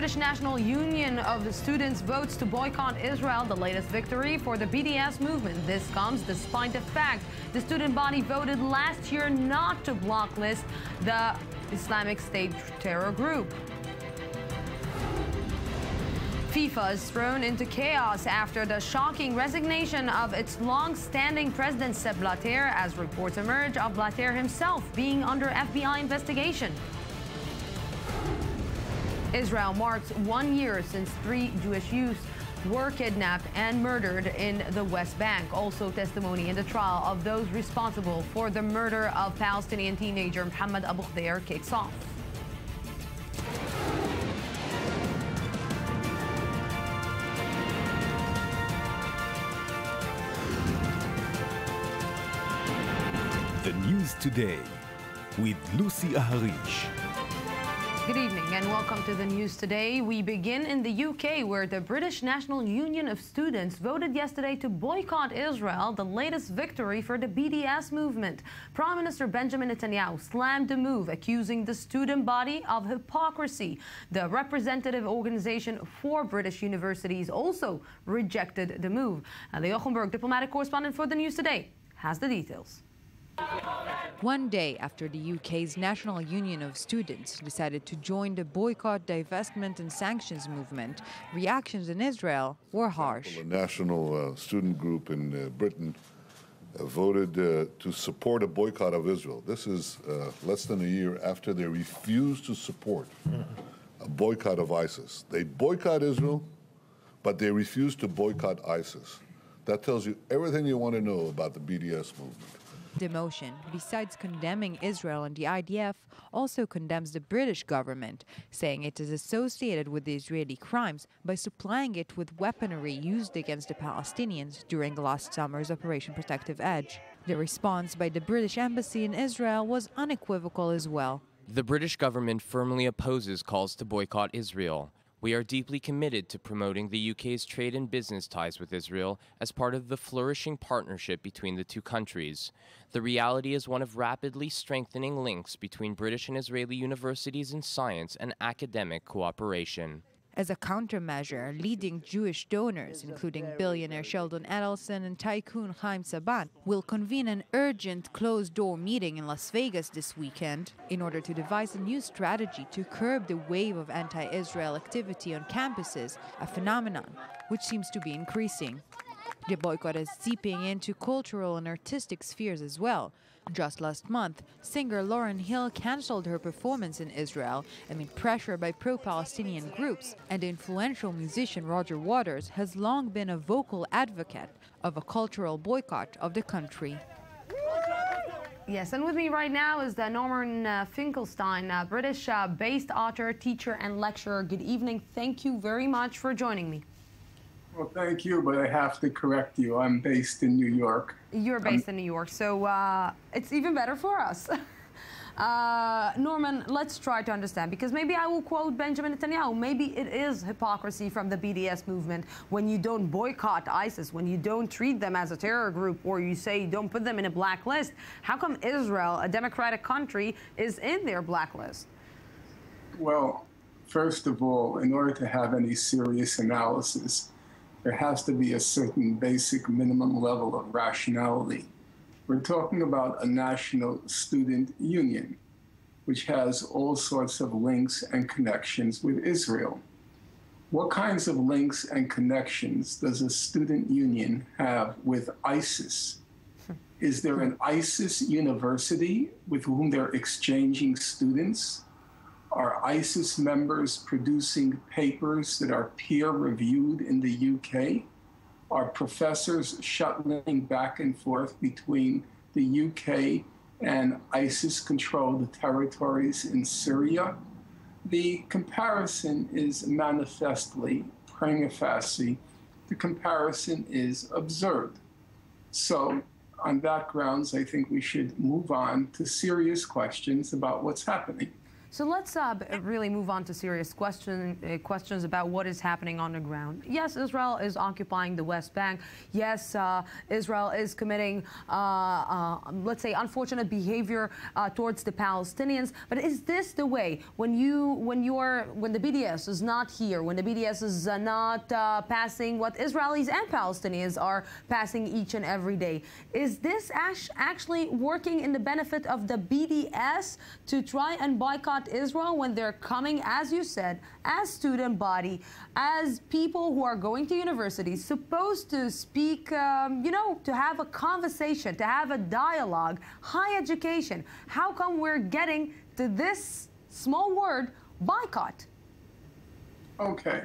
British National Union of the Students votes to boycott Israel, the latest victory for the BDS movement. This comes despite the fact the student body voted last year not to blacklist the Islamic State terror group. FIFA is thrown into chaos after the shocking resignation of its long-standing president Sepp Blatter, as reports emerge of Blatter himself being under FBI investigation. Israel marks 1 year since 3 Jewish youths were kidnapped and murdered in the West Bank. Also, testimony in the trial of those responsible for the murder of Palestinian teenager Mohammed Abu Khdeir kicks off. The News Today with Lucy Aharish. Good evening and welcome to the News Today. We begin in the UK, where the British National Union of Students voted yesterday to boycott Israel, the latest victory for the BDS movement. Prime Minister Benjamin Netanyahu slammed the move, accusing the student body of hypocrisy. The representative organization for British universities also rejected the move. Leo Gomberg, diplomatic correspondent for the News Today, has the details. 1 day after the UK's National Union of Students decided to join the boycott, divestment and sanctions movement, reactions in Israel were harsh. The National Student Group in Britain voted to support a boycott of Israel. This is less than a year after they refused to support a boycott of ISIS. They boycott Israel, but they refused to boycott ISIS. That tells you everything you want to know about the BDS movement. The motion, besides condemning Israel and the IDF, also condemns the British government, saying it is associated with the Israeli crimes by supplying it with weaponry used against the Palestinians during last summer's Operation Protective Edge. The response by the British embassy in Israel was unequivocal as well. The British government firmly opposes calls to boycott Israel. We are deeply committed to promoting the UK's trade and business ties with Israel as part of the flourishing partnership between the two countries. The reality is one of rapidly strengthening links between British and Israeli universities in science and academic cooperation. As a countermeasure, leading Jewish donors, including billionaire Sheldon Adelson and tycoon Chaim Saban, will convene an urgent closed-door meeting in Las Vegas this weekend in order to devise a new strategy to curb the wave of anti-Israel activity on campuses, a phenomenon which seems to be increasing. The boycott is seeping into cultural and artistic spheres as well. Just last month, singer Lauryn Hill cancelled her performance in Israel amid pressure by pro-Palestinian groups, and the influential musician Roger Waters has long been a vocal advocate of a cultural boycott of the country. Yes, and with me right now is Norman Finkelstein, British-based author, teacher and lecturer. Good evening. Thank you very much for joining me. Well, thank you, but I have to correct you. I'm based in New York. You're based in New York, so it's even better for us. Norman, let's try to understand, because maybe I will quote Benjamin Netanyahu. Maybe it is hypocrisy from the BDS movement when you don't boycott ISIS, when you don't treat them as a terror group, or you say don't put them in a blacklist. How come Israel, a democratic country, is in their blacklist? Well, first of all, in order to have any serious analysis, there has to be a certain basic minimum level of rationality. We're talking about a national student union, which has all sorts of links and connections with Israel. What kinds of links and connections does a student union have with ISIS? Is there an ISIS university with whom they're exchanging students? Are ISIS members producing papers that are peer-reviewed in the UK? Are professors shuttling back and forth between the UK and ISIS-controlled territories in Syria? The comparison is manifestly, prima facie, the comparison is absurd. So, on that grounds, I think we should move on to serious questions about what's happening. So let's really move on to serious questions about what is happening on the ground. Yes, Israel is occupying the West Bank. Yes, Israel is committing, let's say, unfortunate behavior towards the Palestinians. But is this the way when the BDS is not here, when the BDS is not passing what Israelis and Palestinians are passing each and every day? Is this actually working in the benefit of the BDS to try and boycott Israel when they're coming, as you said, as student body, as people who are going to universities, supposed to speak, you know, to have a conversation, to have a dialogue, high education? How come we're getting to this small word, boycott? Okay.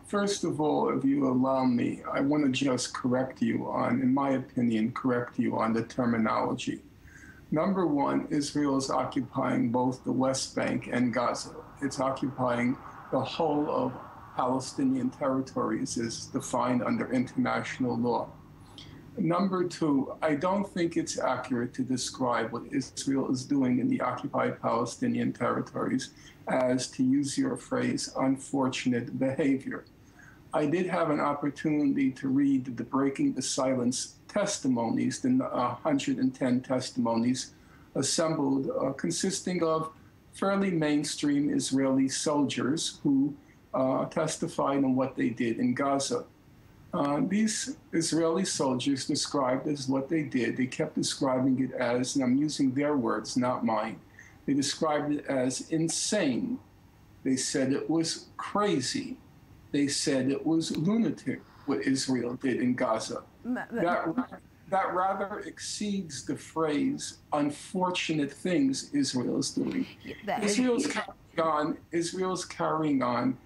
First of all, if you allow me, I want to just correct you on, in my opinion, correct you on the terminology. Number one, Israel is occupying both the West Bank and Gaza. It's occupying the whole of Palestinian territories as defined under international law. Number two, I don't think it's accurate to describe what Israel is doing in the occupied Palestinian territories as, to use your phrase, unfortunate behavior. I did have an opportunity to read the Breaking the Silence testimonies, the 110 testimonies assembled, consisting of fairly mainstream Israeli soldiers who testified on what they did in Gaza. These Israeli soldiers described as what they did. They kept describing it as, and I'm using their words, not mine, they described it as insane. They said it was crazy. They said it was lunatic what Israel did in Gaza. That rather exceeds the phrase unfortunate things Israel is doing. Israel's carrying on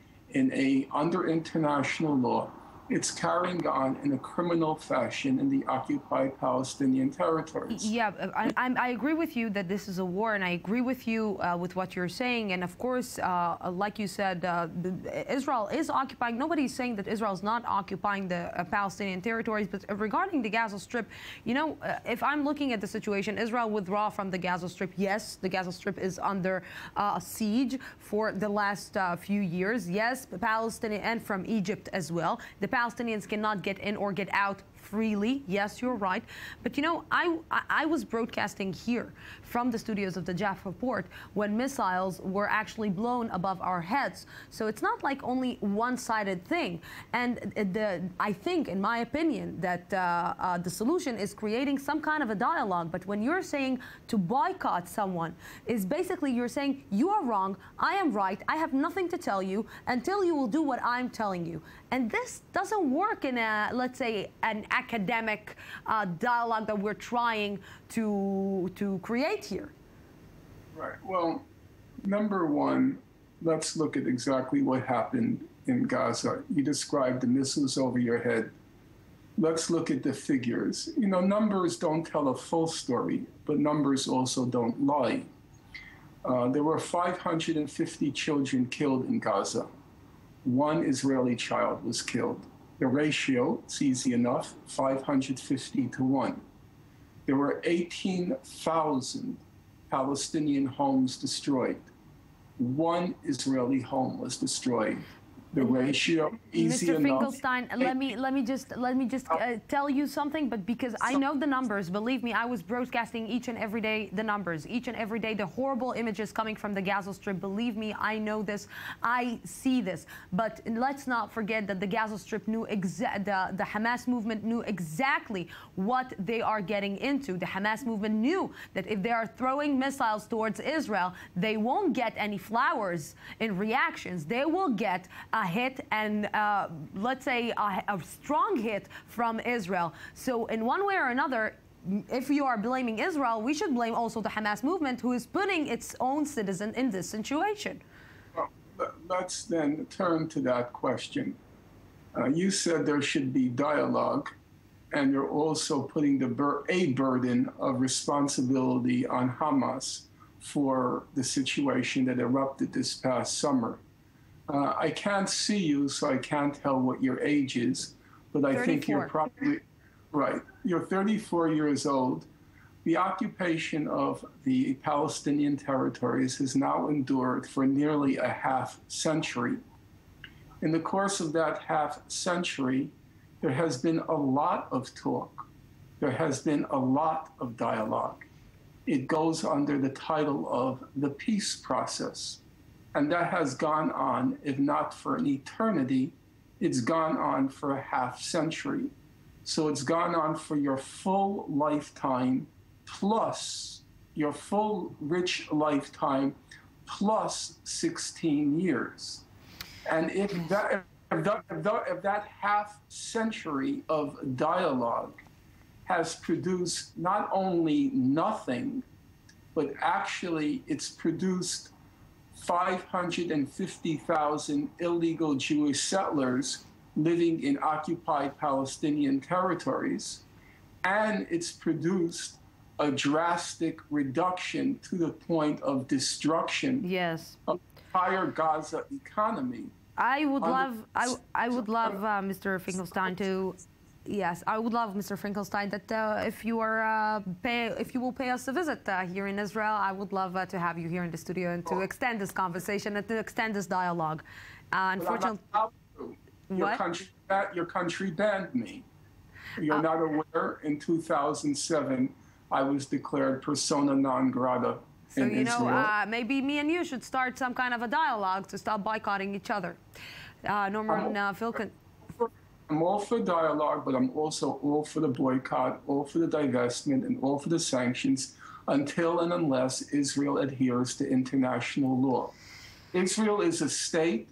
under international law. It's carrying on in a criminal fashion in the occupied Palestinian territories. Yeah, I agree with you that this is a war, and I agree with you with what you're saying. And of course, like you said, Israel is occupying. Nobody's saying that Israel is not occupying the Palestinian territories. But regarding the Gaza Strip, you know, if I'm looking at the situation, Israel withdraw from the Gaza Strip. Yes, the Gaza Strip is under siege for the last few years. Yes, Palestinian and from Egypt as well. The Palestinians cannot get in or get out freely. Yes, you're right. But, you know, I was broadcasting here from the studios of the Jaffa Port when missiles were actually blown above our heads. So it's not like only one-sided thing. And I think, in my opinion, that the solution is creating some kind of a dialogue. But when you're saying to boycott someone, is basically you're saying you are wrong, I am right, I have nothing to tell you until you will do what I'm telling you. And this doesn't work in a, let's say, an academic dialogue that we're trying to create here. Right. Well, number one, let's look at exactly what happened in Gaza. You described the missiles over your head. Let's look at the figures. You know, numbers don't tell a full story, but numbers also don't lie. There were 550 children killed in Gaza. One Israeli child was killed. The ratio, it's easy enough, 550 to 1. There were 18,000 Palestinian homes destroyed. One Israeli home was destroyed. The ratio, easy Mr. enough. Finkelstein, let me just tell you something, but because I know the numbers, believe me, I was broadcasting each and every day the numbers, each and every day the horrible images coming from the Gaza Strip. Believe me, I know this, I see this. But let's not forget that the Gaza Strip knew the Hamas movement knew exactly what they are getting into. The Hamas movement knew that if they are throwing missiles towards Israel, they won't get any flowers in reactions. They will get a hit, and let's say a strong hit from Israel. So in one way or another, if you are blaming Israel, we should blame also the Hamas movement, who is putting its own citizen in this situation. Well, let's then turn to that question. You said there should be dialogue, and you're also putting a burden of responsibility on Hamas for the situation that erupted this past summer. I can't see you, so I can't tell what your age is, but I 34. Think you're probably right. You're 34 years old. The occupation of the Palestinian territories has now endured for nearly a half century. In the course of that half century, there has been a lot of talk. There has been a lot of dialogue. It goes under the title of the peace process. And that has gone on, if not for an eternity, it's gone on for a half century. So it's gone on for your full lifetime, plus your full rich lifetime, plus 16 years. And if that half century of dialogue has produced not only nothing, but actually it's produced 550,000 illegal Jewish settlers living in occupied Palestinian territories, and it's produced a drastic reduction to the point of destruction of the entire Gaza economy. I would love, Mr. Finkelstein, to. Yes, I would love, Mr. Finkelstein, that if you will pay us a visit here in Israel, I would love to have you here in the studio and to extend this conversation and to extend this dialogue. Unfortunately, your country banned me. You're not aware. In 2007, I was declared persona non grata in Israel. Maybe me and you should start some kind of a dialogue to stop boycotting each other. Norman Filkin. I'm all for dialogue, but I'm also all for the boycott, all for the divestment, and all for the sanctions until and unless Israel adheres to international law. Israel is a state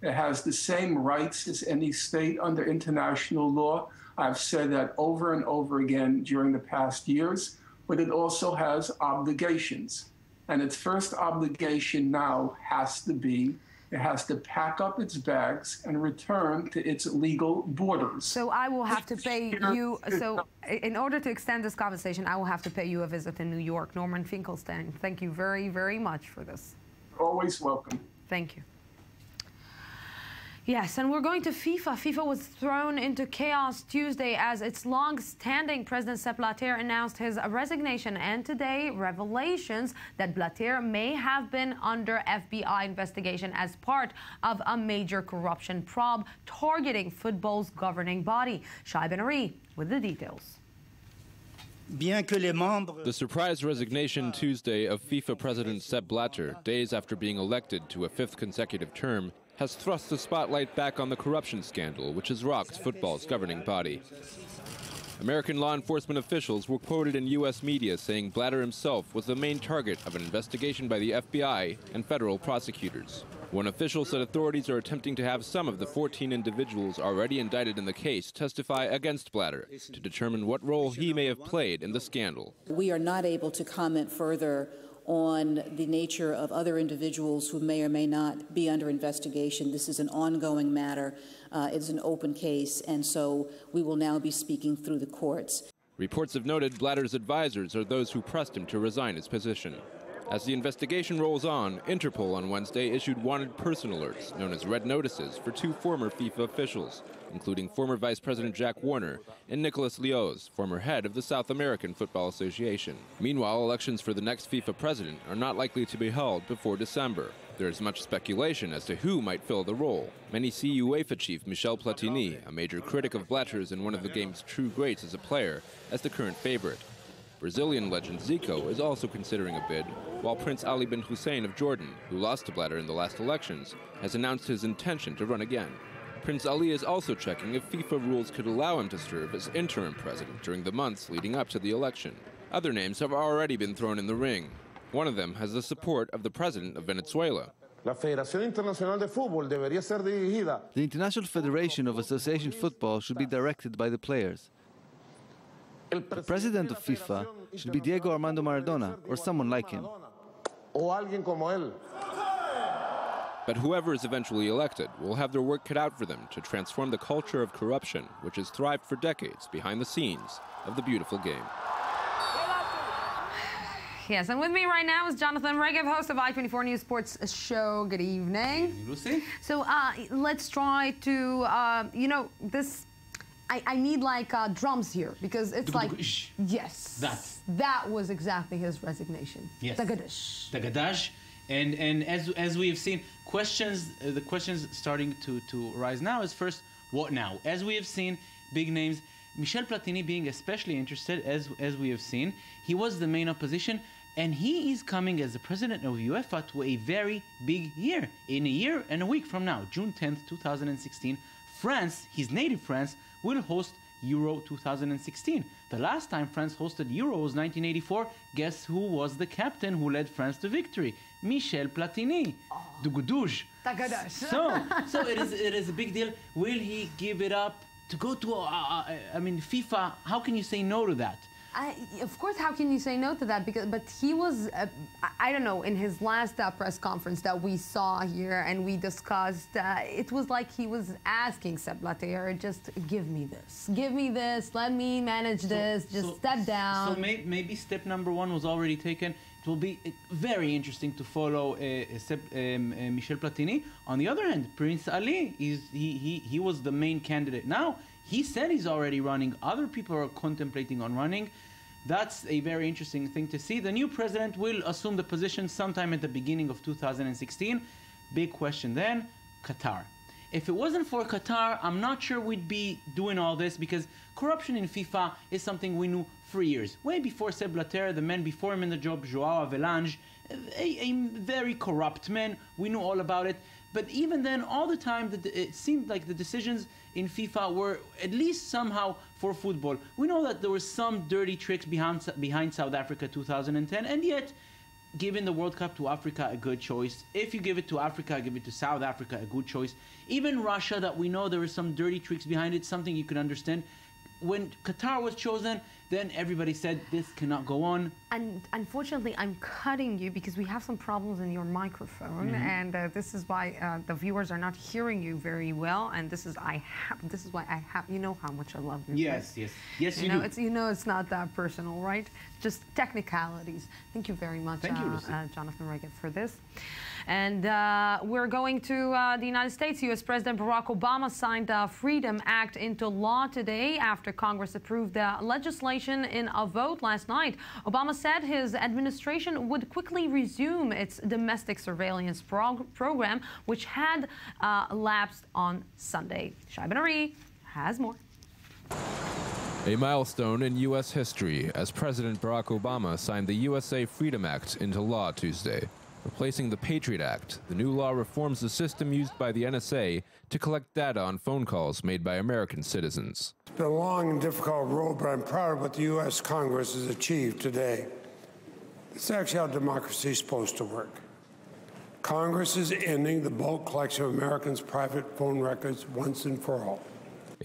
that has the same rights as any state under international law. I've said that over and over again during the past years, but it also has obligations. And its first obligation now has to be it has to pack up its bags and return to its legal borders. So I will have to pay you. So in order to extend this conversation, I will have to pay you a visit in New York. Norman Finkelstein, thank you very, very much for this. Always welcome. Thank you. Yes, and we're going to FIFA. FIFA was thrown into chaos Tuesday as its long-standing president Sepp Blatter announced his resignation, and today revelations that Blatter may have been under FBI investigation as part of a major corruption probe targeting football's governing body. Shai Ben-Ari with the details. The surprise resignation Tuesday of FIFA President Sepp Blatter, days after being elected to a fifth consecutive term, has thrust the spotlight back on the corruption scandal which has rocked football's governing body. American law enforcement officials were quoted in U.S. media saying Blatter himself was the main target of an investigation by the FBI and federal prosecutors. One official said authorities are attempting to have some of the 14 individuals already indicted in the case testify against Blatter to determine what role he may have played in the scandal. We are not able to comment further on the nature of other individuals who may or may not be under investigation. This is an ongoing matter. It's an open case, and so we will now be speaking through the courts. Reports have noted Blatter's advisors are those who pressed him to resign his position. As the investigation rolls on, Interpol on Wednesday issued wanted person alerts, known as red notices, for two former FIFA officials, including former Vice President Jack Warner and Nicolas Lioz, former head of the South American Football Association. Meanwhile, elections for the next FIFA president are not likely to be held before December. There is much speculation as to who might fill the role. Many see UEFA chief Michel Platini, a major critic of Blatter's and one of the game's true greats as a player, as the current favorite. Brazilian legend Zico is also considering a bid, while Prince Ali bin Hussein of Jordan, who lost to Blatter in the last elections, has announced his intention to run again. Prince Ali is also checking if FIFA rules could allow him to serve as interim president during the months leading up to the election. Other names have already been thrown in the ring. One of them has the support of the president of Venezuela. The International Federation of Association Football should be directed by the players. The president of FIFA should be Diego Armando Maradona or someone like him. But whoever is eventually elected will have their work cut out for them to transform the culture of corruption which has thrived for decades behind the scenes of the beautiful game. Yes, and with me right now is Jonathan Regev, host of I-24 News Sports Show. Good evening. Lucy. So let's try to, I need like drums here because it's like, yes. That was exactly his resignation. Yes. Tagadash. And as we have seen, the questions starting to rise now is first, what now? As we have seen, big names, Michel Platini being especially interested, as we have seen, he was the main opposition, and he is coming as the president of UEFA to a very big year. In a year and a week from now, June 10th, 2016, France, his native France, will host Euro 2016. The last time France hosted Euro was 1984. Guess who was the captain who led France to victory? Michel Platini. Dugudouj. So it is a big deal. Will he give it up to go to, FIFA? How can you say no to that? Of course, how can you say no to that? But he was, I don't know, in his last press conference that we saw here and we discussed, it was like he was asking Sepp Blatter, just give me this, let me manage this, just step down. So maybe step number one was already taken. It will be very interesting to follow Michel Platini. On the other hand, Prince Ali, he was the main candidate. Now, he said he's already running. Other people are contemplating on running. That's a very interesting thing to see. The new president will assume the position sometime at the beginning of 2016. Big question then, Qatar. If it wasn't for Qatar, I'm not sure we'd be doing all this, because corruption in FIFA is something we knew for years. Way before Sepp Blatter, the man before him in the job, Joao Avelange, a very corrupt man. We knew all about it. But even then, all the time, it seemed like the decisions in FIFA were at least somehow for football. We know that there were some dirty tricks behind South Africa 2010, and yet, giving the World Cup to Africa a good choice. If you give it to Africa, give it to South Africa a good choice. Even Russia, that we know there were some dirty tricks behind it, something you could understand. When Qatar was chosen, then everybody said this cannot go on. And unfortunately, I'm cutting you because we have some problems in your microphone, and this is why the viewers are not hearing you very well. And this is why I have. You know how much I love you. Yes, right? yes, you do. It's not that personal, right? Just technicalities. Thank you very much, Jonathan Reagan, for this. And we're going to the United States. U.S. President Barack Obama signed the Freedom Act into law today after Congress approved the legislation in a vote last night. Obama said his administration would quickly resume its domestic surveillance program, which had lapsed on Sunday. Shai Ben-Ari has more. A milestone in U.S. history as President Barack Obama signed the USA Freedom Act into law Tuesday. Replacing the Patriot Act, the new law reforms the system used by the NSA to collect data on phone calls made by American citizens. It's been a long and difficult road, but I'm proud of what the U.S. Congress has achieved today. It's actually how democracy is supposed to work. Congress is ending the bulk collection of Americans' private phone records once and for all.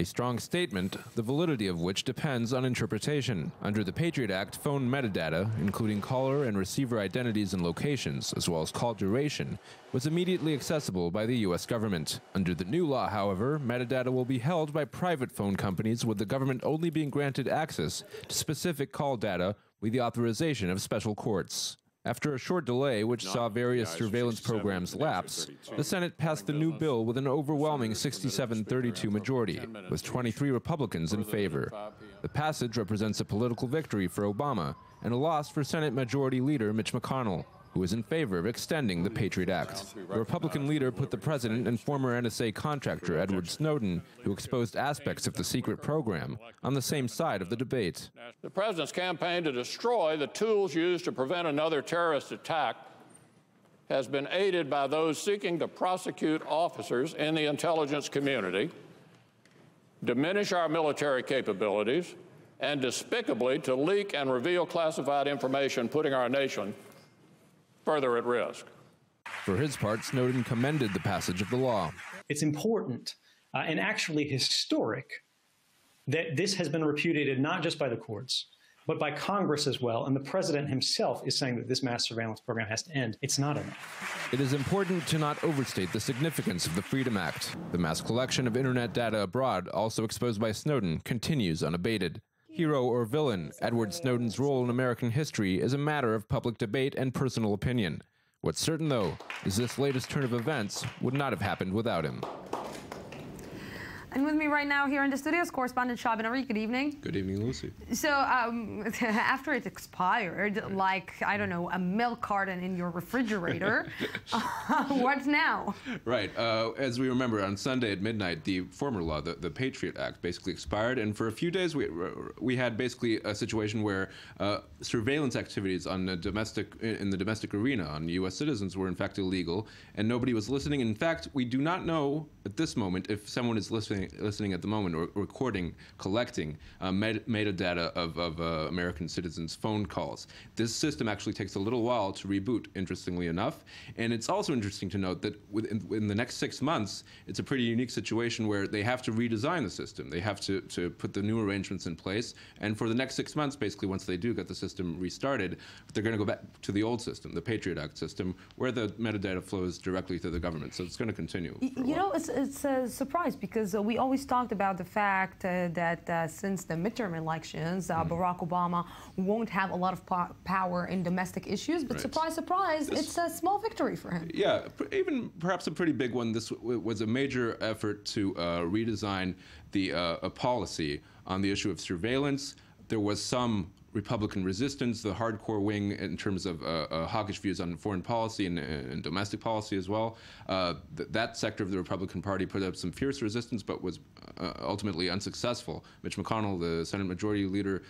A strong statement, the validity of which depends on interpretation. Under the Patriot Act, phone metadata, including caller and receiver identities and locations, as well as call duration, was immediately accessible by the U.S. government. Under the new law, however, metadata will be held by private phone companies, with the government only being granted access to specific call data with the authorization of special courts. After a short delay, which saw various surveillance programs lapse, the Senate passed the new bill with an overwhelming 67-32 majority, with 23 Republicans in favor. The passage represents a political victory for Obama and a loss for Senate Majority Leader Mitch McConnell, who is in favor of extending the Patriot Act. The Republican leader put the president and former NSA contractor Edward Snowden, who exposed aspects of the secret program, on the same side of the debate. The president's campaign to destroy the tools used to prevent another terrorist attack has been aided by those seeking to prosecute officers in the intelligence community, diminish our military capabilities, and despicably to leak and reveal classified information, putting our nation further at risk. For his part, Snowden commended the passage of the law. It's important and actually historic that this has been repudiated not just by the courts, but by Congress as well. And the president himself is saying that this mass surveillance program has to end. It's not enough. It is important to not overstate the significance of the Freedom Act. The mass collection of internet data abroad, also exposed by Snowden, continues unabated. Hero or villain, Edward Snowden's role in American history is a matter of public debate and personal opinion. What's certain, though, is this latest turn of events would not have happened without him. And with me right now here in the studios, correspondent Shah Ben-Ari. Good evening. Good evening, Lucy. So after it expired, like, I don't know, a milk carton in your refrigerator, what now? Right. As we remember, on Sunday at midnight, the former law, the Patriot Act, basically expired. And for a few days, we had basically a situation where surveillance activities on in the domestic arena on U.S. citizens were in fact illegal, and nobody was listening. In fact, we do not know at this moment if someone is listening at the moment or recording, collecting metadata of American citizens' phone calls. This system actually takes a little while to reboot, interestingly enough. And it's also interesting to note that within the next 6 months, it's a pretty unique situation where they have to redesign the system. They have to put the new arrangements in place. And for the next 6 months, basically, once they do get the system restarted, they're going to go back to the old system, the Patriot Act system, where the metadata flows directly to the government. So it's going to continue. You know, it's a surprise because we always talked about the fact that since the midterm elections, Barack Obama won't have a lot of power in domestic issues. But surprise, surprise, it's a small victory for him. Yeah, even perhaps a pretty big one. This was a major effort to redesign the policy on the issue of surveillance. There was some Republican resistance, the hardcore wing, in terms of hawkish views on foreign policy and domestic policy as well. That sector of the Republican Party put up some fierce resistance, but was ultimately unsuccessful. Mitch McConnell, the Senate Majority Leader,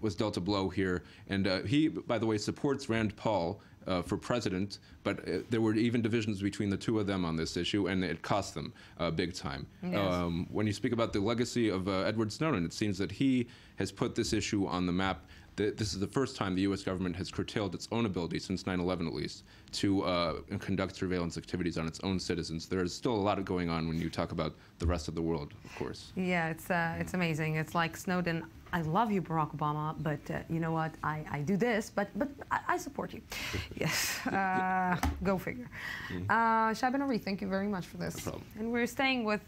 was dealt a blow here. And he, by the way, supports Rand Paul for president, but there were even divisions between the two of them on this issue, and it cost them big time. Yes. When you speak about the legacy of Edward Snowden, it seems that he has put this issue on the map. This is the first time the U.S. government has curtailed its own ability, since 9/11 at least, to conduct surveillance activities on its own citizens. There is still a lot of going on when you talk about the rest of the world, of course. Yeah, it's amazing. It's like Snowden, I love you, Barack Obama, but you know what? I do this, but I support you. Yes, go figure. Shah Ben-Ari, thank you very much for this. No problem. And we're staying with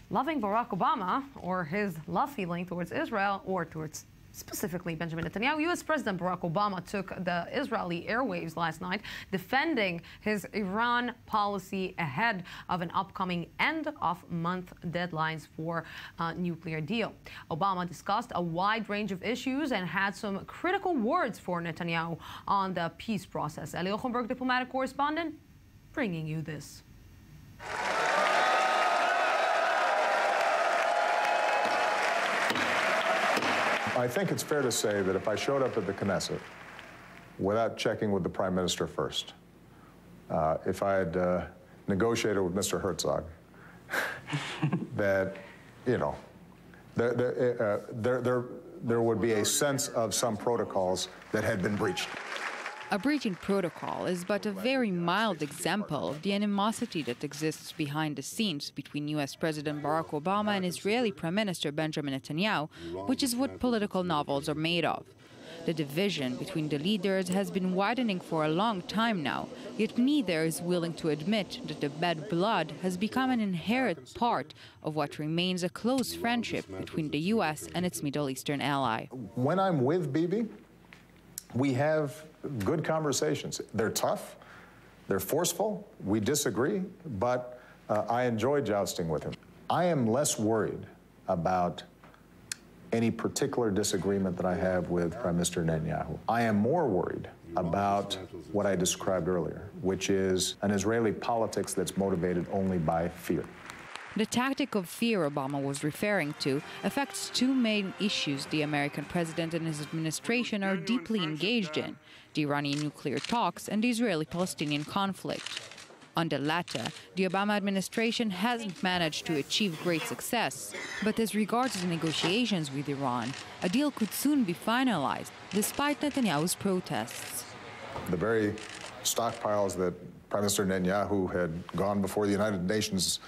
loving Barack Obama, or his love feeling towards Israel, or towards specifically Benjamin Netanyahu. U.S. President Barack Obama took the Israeli airwaves last night, defending his Iran policy ahead of an upcoming end-of-month deadlines for a nuclear deal. Obama discussed a wide range of issues and had some critical words for Netanyahu on the peace process. Eli Ochenberg, diplomatic correspondent, bringing you this. I think it's fair to say that if I showed up at the Knesset without checking with the Prime Minister first, if I had negotiated with Mr. Herzog, that, you know, there would be a sense of some protocols that had been breached. A breaching protocol is but a very mild example of the animosity that exists behind the scenes between U.S. President Barack Obama and Israeli Prime Minister Benjamin Netanyahu, which is what political novels are made of. The division between the leaders has been widening for a long time now, yet neither is willing to admit that the bad blood has become an inherent part of what remains a close friendship between the U.S. and its Middle Eastern ally. When I'm with Bibi, we have good conversations. They're tough, they're forceful, we disagree, but I enjoy jousting with him. I am less worried about any particular disagreement that I have with Prime Minister Netanyahu. I am more worried about what I described earlier, which is an Israeli politics that's motivated only by fear. The tactic of fear Obama was referring to affects two main issues the American president and his administration are deeply engaged in: the Iranian nuclear talks and the Israeli-Palestinian conflict. On the latter, the Obama administration hasn't managed to achieve great success, but as regards the negotiations with Iran, a deal could soon be finalized, despite Netanyahu's protests. The very stockpiles that Prime Minister Netanyahu had gone before the United Nations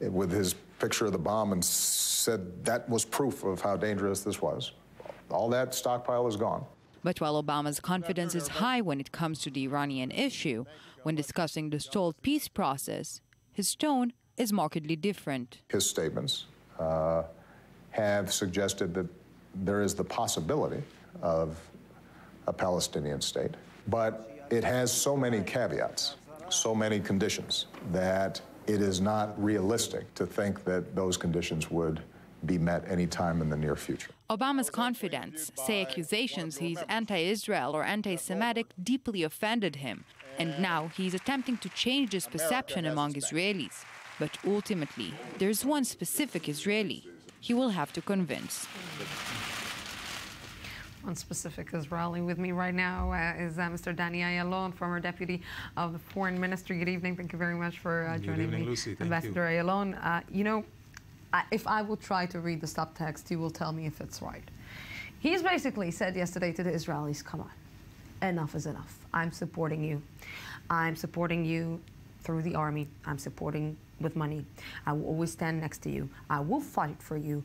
with his picture of the bomb and said that was proof of how dangerous this was. All that stockpile is gone. But while Obama's confidence is high when it comes to the Iranian issue, when discussing the stalled peace process, his tone is markedly different. His statements have suggested that there is the possibility of a Palestinian state, but it has so many caveats, so many conditions, that it is not realistic to think that those conditions would be met any time in the near future. Obama's confidants say accusations he's anti-Israel or anti-Semitic deeply offended him, and now he's attempting to change this perception among Israelis. But ultimately, there's one specific Israeli he will have to convince. One specific Israeli with me right now is Mr. Danny Ayalon, former deputy of the foreign ministry. Good evening. Thank you very much for joining me, Lucy. Ambassador Ayalon. You know, if I will try to read the subtext, you will tell me if it's right. He's basically said yesterday to the Israelis, come on, enough is enough. I'm supporting you. I'm supporting you through the army. I'm supporting with money. I will always stand next to you. I will fight for you.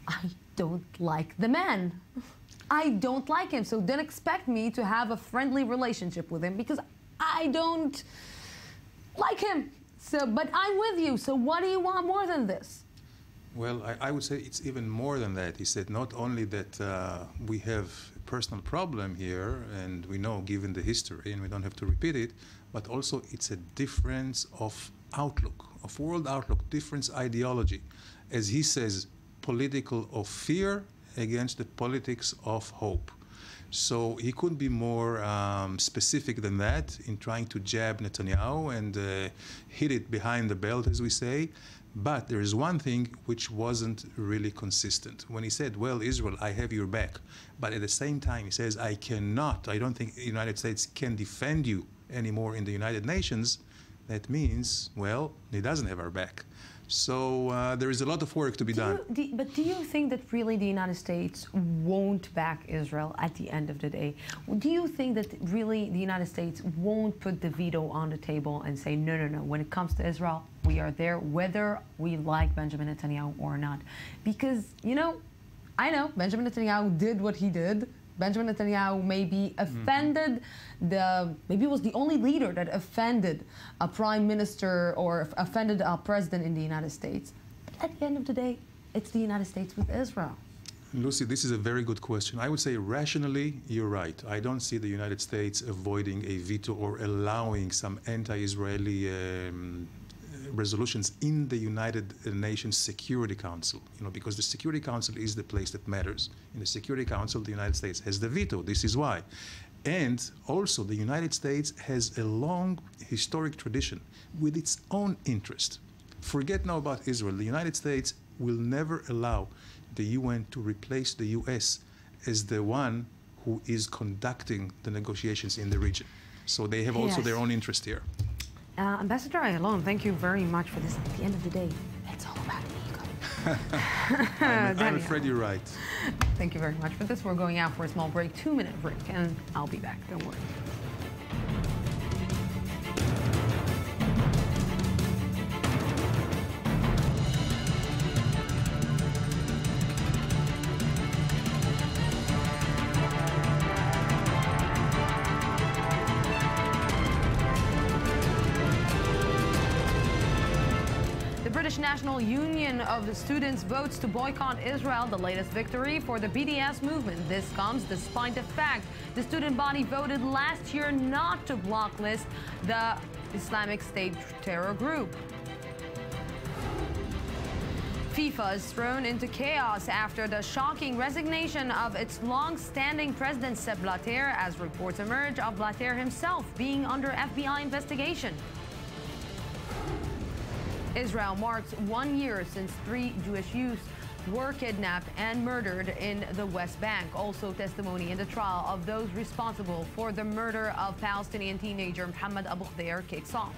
I don't like the man. I don't like him, so don't expect me to have a friendly relationship with him because I don't like him. So, but I'm with you, so what do you want more than this? Well, I would say it's even more than that. He said not only that we have a personal problem here, and we know given the history, and we don't have to repeat it, but also it's a difference of outlook, of world outlook, different ideology. As he says, political of fear against the politics of hope. So he couldn't be more specific than that in trying to jab Netanyahu and hit it behind the belt, as we say. But there is one thing which wasn't really consistent. When he said, well, Israel, I have your back. But at the same time, he says, I don't think the United States can defend you anymore in the United Nations. That means, well, he doesn't have our back. So there is a lot of work to be done. But do you think that really the United States won't back Israel at the end of the day? Do you think that really the United States won't put the veto on the table and say, no, no, no, when it comes to Israel, we are there, whether we like Benjamin Netanyahu or not? Because, you know, I know Benjamin Netanyahu did what he did. Benjamin Netanyahu maybe offended maybe was the only leader that offended a prime minister or offended a president in the United States. But at the end of the day, it's the United States with Israel. Lucy, this is a very good question. I would say rationally, you're right. I don't see the United States avoiding a veto or allowing some anti-Israeli resolutions in the United Nations Security Council, because the Security Council is the place that matters. In the Security Council, the United States has the veto. This is why. And also, the United States has a long historic tradition with its own interest. Forget now about Israel. The United States will never allow the UN to replace the US as the one who is conducting the negotiations in the region. So they have also their own interest here. Ambassador Ayalon, thank you very much for this. At the end of the day, it's all about ego. I'm afraid you're right. Thank you very much for this. We're going out for a small break, 2-minute break, and I'll be back. Don't worry. National Union of the Students votes to boycott Israel, the latest victory for the BDS movement. This comes despite the fact the student body voted last year not to blacklist the Islamic State terror group. FIFA is thrown into chaos after the shocking resignation of its long-standing president Sepp Blatter, as reports emerge of Blatter himself being under FBI investigation. Israel marks 1 year since 3 Jewish youths were kidnapped and murdered in the West Bank. Also, testimony in the trial of those responsible for the murder of Palestinian teenager Mohammed Abu Khdeir kicks off.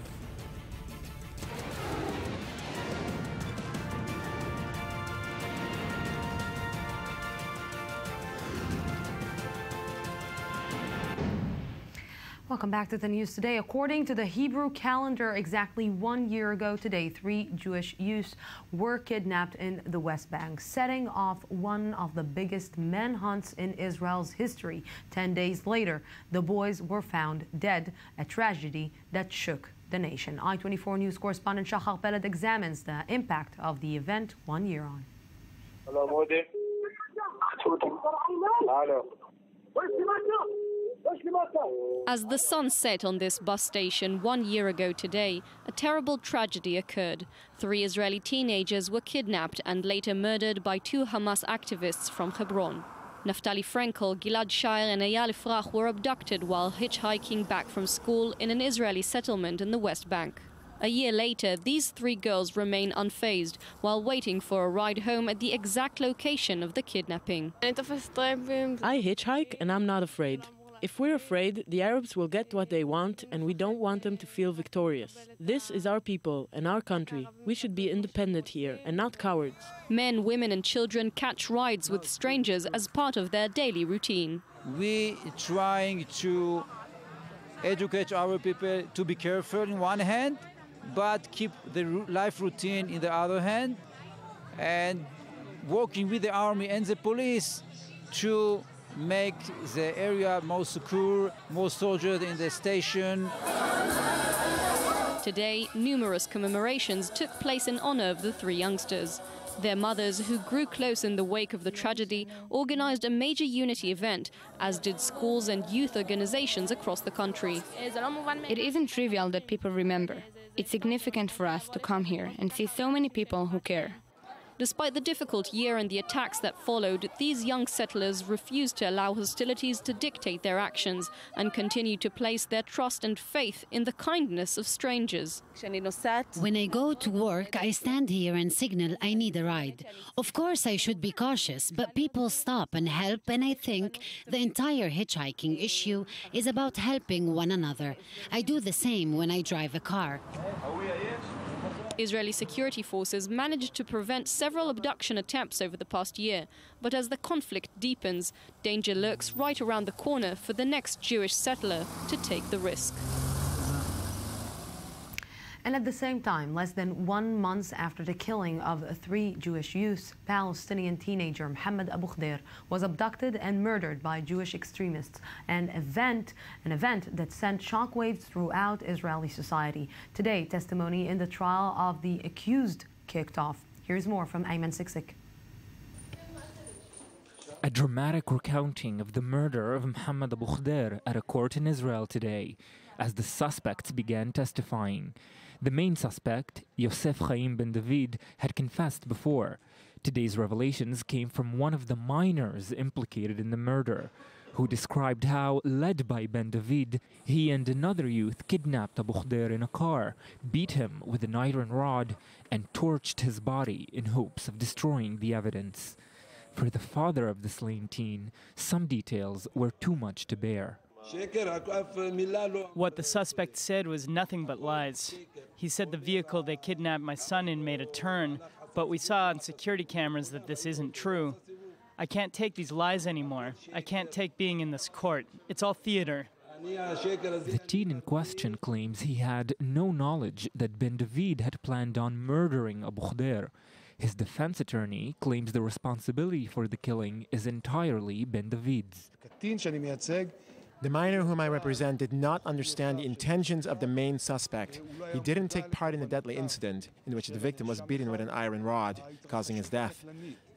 Welcome back to the news today. According to the Hebrew calendar, exactly 1 year ago today, 3 Jewish youths were kidnapped in the West Bank, setting off one of the biggest manhunts in Israel's history. 10 days later, the boys were found dead, a tragedy that shook the nation. I-24 News correspondent Shachar Peled examines the impact of the event 1 year on. Hello, Modi. Hello. As the sun set on this bus station 1 year ago today, a terrible tragedy occurred. 3 Israeli teenagers were kidnapped and later murdered by 2 Hamas activists from Hebron. Naftali Frenkel, Gilad Shair and Eyal Efrach were abducted while hitchhiking back from school in an Israeli settlement in the West Bank. A year later, these 3 girls remain unfazed while waiting for a ride home at the exact location of the kidnapping. I hitchhike and I'm not afraid. If we're afraid, the Arabs will get what they want, and we don't want them to feel victorious. This is our people and our country. We should be independent here and not cowards. Men, women and children catch rides with strangers as part of their daily routine. We trying to educate our people to be careful in one hand, but keep the life routine in the other hand, and working with the army and the police to make the area more secure, more soldiers in the station. Today, numerous commemorations took place in honor of the 3 youngsters. Their mothers, who grew close in the wake of the tragedy, organized a major unity event, as did schools and youth organizations across the country. It isn't trivial that people remember. It's significant for us to come here and see so many people who care. Despite the difficult year and the attacks that followed, these young settlers refused to allow hostilities to dictate their actions and continue to place their trust and faith in the kindness of strangers. When I go to work, I stand here and signal I need a ride. Of course, I should be cautious, but people stop and help, and I think the entire hitchhiking issue is about helping one another. I do the same when I drive a car. Israeli security forces managed to prevent several abduction attempts over the past year, but as the conflict deepens, danger lurks right around the corner for the next Jewish settler to take the risk. And at the same time, less than 1 month after the killing of 3 Jewish youths, Palestinian teenager Mohammed Abu Khdeir was abducted and murdered by Jewish extremists, an event that sent shockwaves throughout Israeli society. Today, testimony in the trial of the accused kicked off. Here's more from Ayman Siksik. A dramatic recounting of the murder of Mohammed Abu Khdeir at a court in Israel today, as the suspects began testifying. The main suspect, Yosef Chaim ben David, had confessed before. Today's revelations came from one of the minors implicated in the murder, who described how, led by ben David, he and another youth kidnapped Abu Khdeir in a car, beat him with an iron rod, and torched his body in hopes of destroying the evidence. For the father of the slain teen, some details were too much to bear. What the suspect said was nothing but lies. He said the vehicle they kidnapped my son in made a turn, but we saw on security cameras that this isn't true. I can't take these lies anymore. I can't take being in this court. It's all theater. The teen in question claims he had no knowledge that Ben David had planned on murdering Abu Khdeir. His defense attorney claims the responsibility for the killing is entirely Ben David's. The minor whom I represent did not understand the intentions of the main suspect. He didn't take part in the deadly incident in which the victim was beaten with an iron rod, causing his death.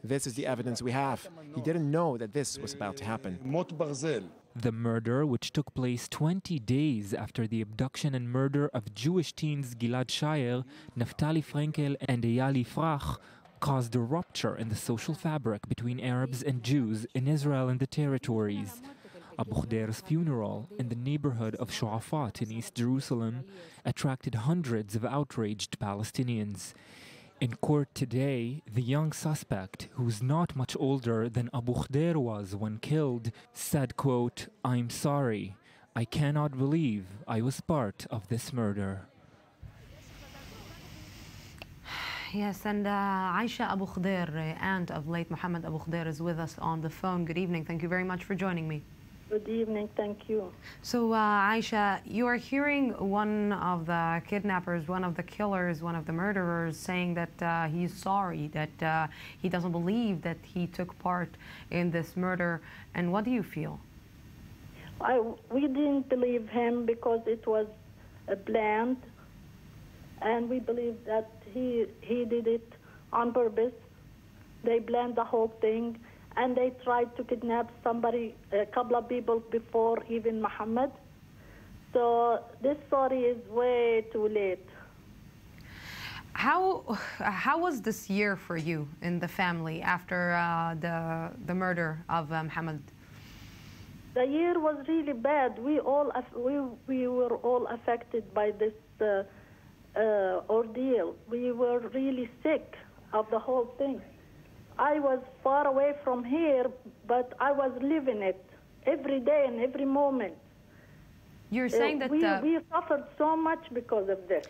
This is the evidence we have. He didn't know that this was about to happen. The murder, which took place 20 days after the abduction and murder of Jewish teens Gilad Shair, Naftali Frenkel and Eyal Efrach, caused a rupture in the social fabric between Arabs and Jews in Israel and the territories. Abu Khdeir's funeral in the neighborhood of Shu'afat in East Jerusalem attracted hundreds of outraged Palestinians. In court today, the young suspect, who's not much older than Abu Khdeir was when killed, said, quote, "I'm sorry. I cannot believe I was part of this murder." Yes, and Aisha Abu Khdeir, aunt of late Mohammed Abu Khdeir, is with us on the phone. Good evening. Thank you very much for joining me. Good evening, thank you. So, Aisha, you are hearing one of the kidnappers, one of the killers, one of the murderers saying that he's sorry, that he doesn't believe that he took part in this murder. And what do you feel? We didn't believe him because it was planned, and we believe that he did it on purpose. They planned the whole thing, and they tried to kidnap somebody, a couple of people before even Muhammad. So this story is way too late. How was this year for you in the family after the murder of Muhammad? The year was really bad. We were all affected by this ordeal. We were really sick of the whole thing. I was far away from here, but I was living it every day and every moment. You're saying that we suffered so much because of this.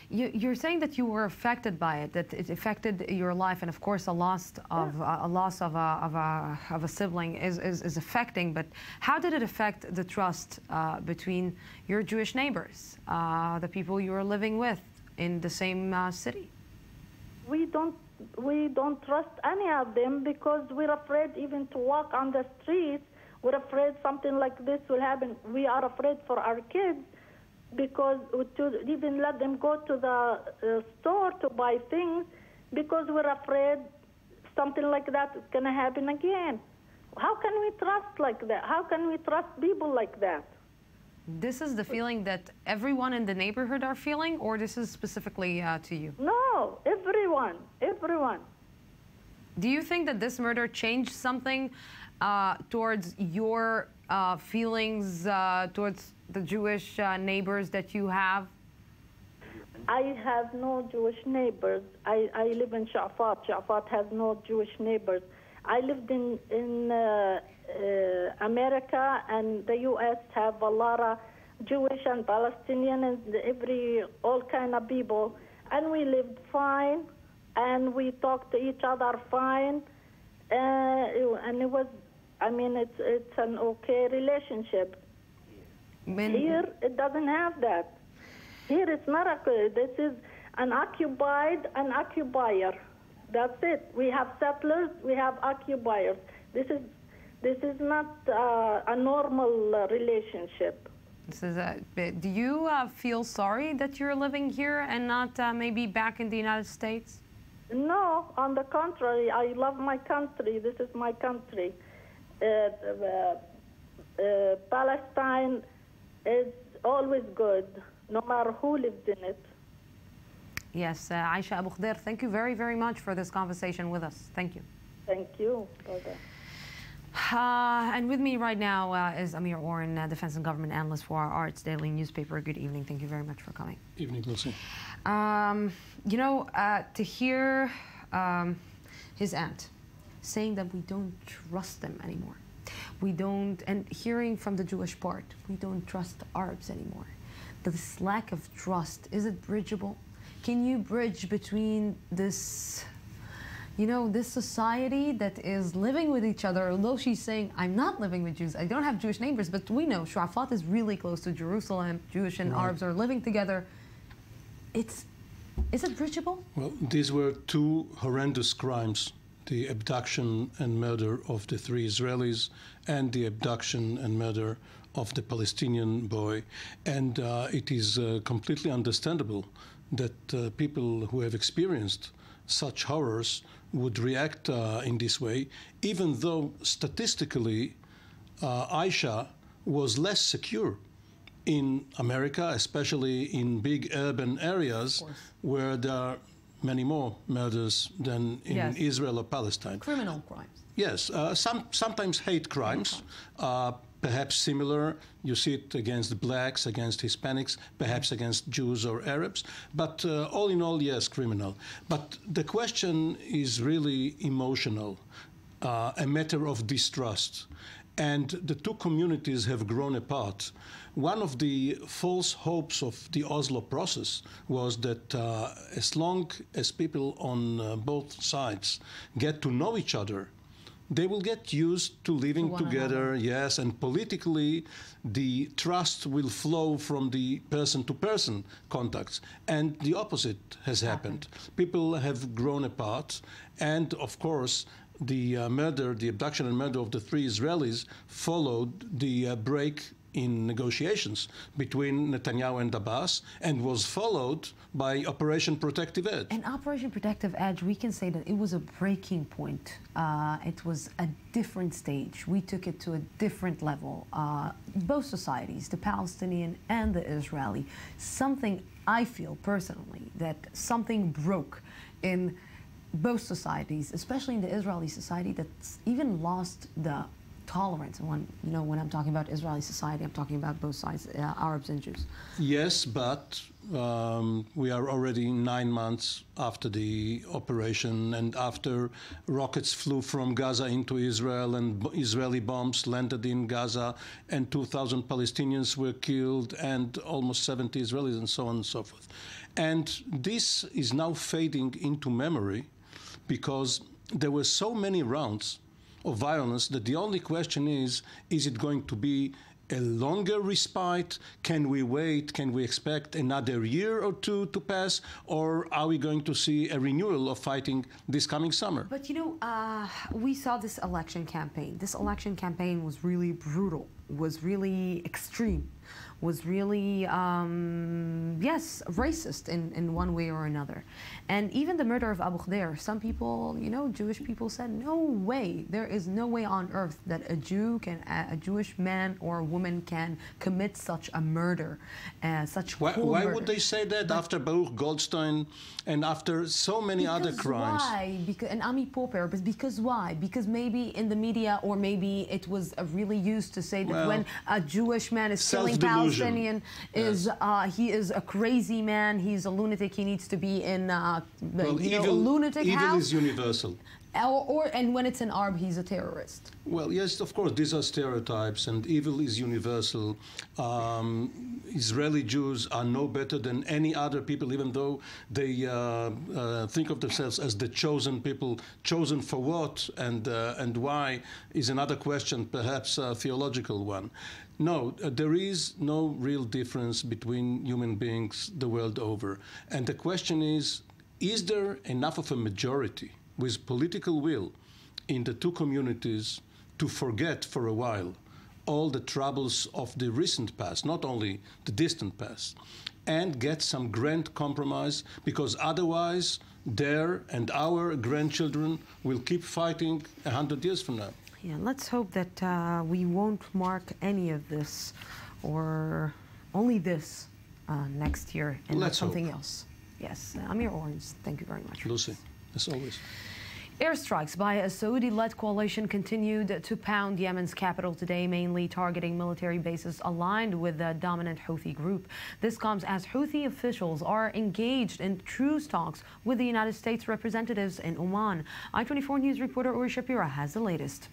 You're saying that you were affected by it, that it affected your life, and of course, a loss of a sibling is affecting. But how did it affect the trust between your Jewish neighbors, the people you were living with in the same city? We don't trust any of them because we're afraid even to walk on the streets. We're afraid something like this will happen. We are afraid for our kids, because to even let them go to the store to buy things, because we're afraid something like that is going to happen again. How can we trust like that? How can we trust people like that? This is the feeling that everyone in the neighborhood are feeling, or this is specifically to you? No, everyone. Do you think that this murder changed something towards your feelings towards the Jewish neighbors that you have? I have no Jewish neighbors. I live in Jaffa. Jaffa has no Jewish neighbors. I lived in America, and the U.S. have a lot of Jewish and Palestinian and all kind of people, and we lived fine, and we talked to each other fine, and it was, I mean, it's an okay relationship. Here, it doesn't have that. Here, it's not this is an occupied, an occupier. That's it. We have settlers, we have occupiers. This is not a normal relationship. Do you feel sorry that you're living here and not maybe back in the United States? No, on the contrary, I love my country. This is my country. Palestine is always good, no matter who lives in it. Yes, Aisha Abu Khdair, thank you very, very much for this conversation with us. Thank you. Thank you. Bye-bye. And with me right now is Amir Oren, Defense and Government Analyst for our Arts Daily newspaper. Good evening. Thank you very much for coming. Evening, Lucy. You know, to hear his aunt saying that we don't trust them anymore. We don't, and hearing from the Jewish part, we don't trust the Arabs anymore. This lack of trust, is it bridgeable? Can you bridge between this, you know, this society that is living with each other, although she's saying, I'm not living with Jews, I don't have Jewish neighbors, but we know Shu'afat is really close to Jerusalem, Jewish and Arabs are living together. Is it bridgeable? Well, these were two horrendous crimes, the abduction and murder of the 3 Israelis and the abduction and murder of the Palestinian boy. And it is completely understandable that people who have experienced such horrors would react in this way, even though statistically Aisha was less secure in America, especially in big urban areas where there are many more murders than in Israel or Palestine. Criminal crimes. Yes, sometimes hate crimes, perhaps similar. You see it against blacks, against Hispanics, perhaps against Jews or Arabs. But all in all, yes, criminal. But the question is really emotional, a matter of distrust. And the two communities have grown apart. One of the false hopes of the Oslo process was that as long as people on both sides get to know each other, they will get used to living together, yes, and politically the trust will flow from the person-to-person contacts. And the opposite has happened. People have grown apart, and of course, the abduction and murder of the 3 Israelis followed the break in negotiations between Netanyahu and Abbas, and was followed by Operation Protective Edge. And Operation Protective Edge, we can say that it was a breaking point. It was a different stage. We took it to a different level. Both societies, the Palestinian and the Israeli, something I feel personally that something broke in both societies, especially in the Israeli society, that's even lost the tolerance. And when I'm talking about Israeli society, I'm talking about both sides, Arabs and Jews. Yes, but we are already 9 months after the operation, and after rockets flew from Gaza into Israel and Israeli bombs landed in Gaza, and 2,000 Palestinians were killed and almost 70 Israelis, and so on and so forth. And this is now fading into memory because there were so many rounds of violence that the only question is it going to be a longer respite? Can we wait? Can we expect another year or two to pass? Or are we going to see a renewal of fighting this coming summer? But we saw this election campaign. This election campaign was really brutal, was really extreme, was really, yes, racist in one way or another. And even the murder of Abu Khdeir, some people, Jewish people said, no way, there is no way on earth that a Jewish man or woman can commit such a murder, such Why would they say that after Baruch Goldstein and after so many other crimes? Why? And Ami Popper, but because why? Because maybe in the media, or maybe it was really used to say that when a Jewish man is killing Palestinian, he is a crazy man, he's a lunatic, he needs to be in a lunatic house. Evil is universal. And when it's an Arab, he's a terrorist. Well, yes, of course, these are stereotypes, and evil is universal. Israeli Jews are no better than any other people, even though they think of themselves as the chosen people. Chosen for what and why is another question, perhaps a theological one. No, there is no real difference between human beings the world over. And the question is there enough of a majority with political will in the two communities to forget for a while all the troubles of the recent past, not only the distant past, and get some grand compromise, because otherwise their and our grandchildren will keep fighting 100 years from now. Yeah, let's hope that we won't mark any of this, or only this next year, and not something else. Yes, Amir Orens, thank you very much. Lucy, as always. Airstrikes by a Saudi-led coalition continued to pound Yemen's capital today, mainly targeting military bases aligned with the dominant Houthi group. This comes as Houthi officials are engaged in truce talks with the United States representatives in Oman. I-24 News reporter Uri Shapira has the latest.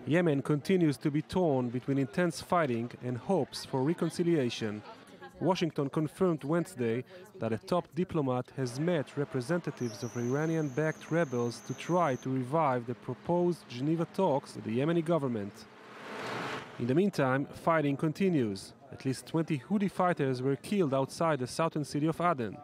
Yemen continues to be torn between intense fighting and hopes for reconciliation. Washington confirmed Wednesday that a top diplomat has met representatives of Iranian-backed rebels to try to revive the proposed Geneva talks with the Yemeni government. In the meantime, fighting continues. At least 20 Houthi fighters were killed outside the southern city of Aden.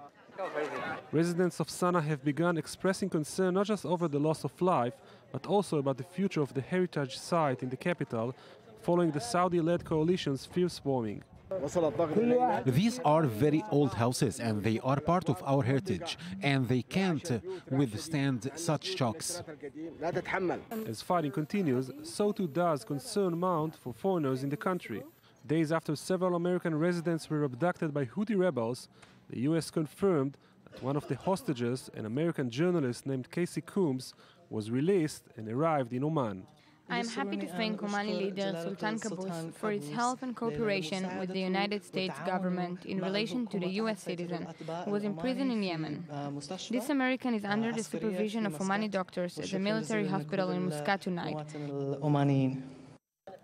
Residents of Sana'a have begun expressing concern not just over the loss of life, but also about the future of the heritage site in the capital, following the Saudi-led coalition's fierce bombing. These are very old houses, and they are part of our heritage, and they can't withstand such shocks. As fighting continues, so too does concern mount for foreigners in the country. Days after several American residents were abducted by Houthi rebels, the U.S. confirmed that one of the hostages, an American journalist named Casey Coombs, was released and arrived in Oman. I am happy to thank Omani leader Sultan Qaboos for his help and cooperation with the United States government in relation to the U.S. citizen who was imprisoned in Yemen. This American is under the supervision of Omani doctors at the military hospital in Muscat tonight.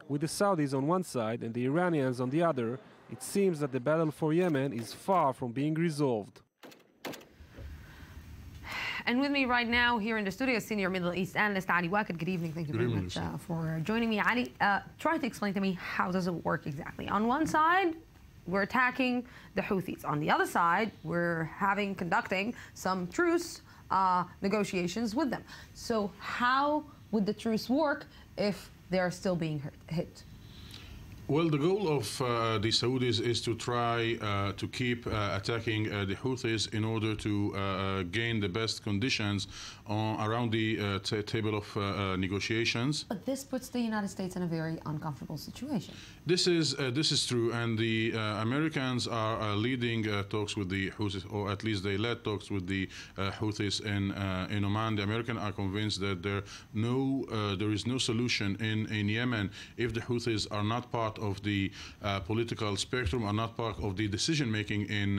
With the Saudis on one side and the Iranians on the other, it seems that the battle for Yemen is far from being resolved. And with me right now here in the studio, senior Middle East analyst Ali Waked. Good evening. Thank you very much for joining me. Ali, try to explain to me, how does it work exactly? On one side, we're attacking the Houthis. On the other side, we're conducting some truce negotiations with them. So how would the truce work if they're still being hit? Well, the goal of the Saudis is to try to keep attacking the Houthis in order to gain the best conditions around the table of negotiations. But this puts the United States in a very uncomfortable situation. This is true, and the Americans are leading talks with the Houthis, or at least they led talks with the Houthis in Oman. The Americans are convinced that there is no solution in Yemen if the Houthis are not part of the political spectrum, are not part of the decision making in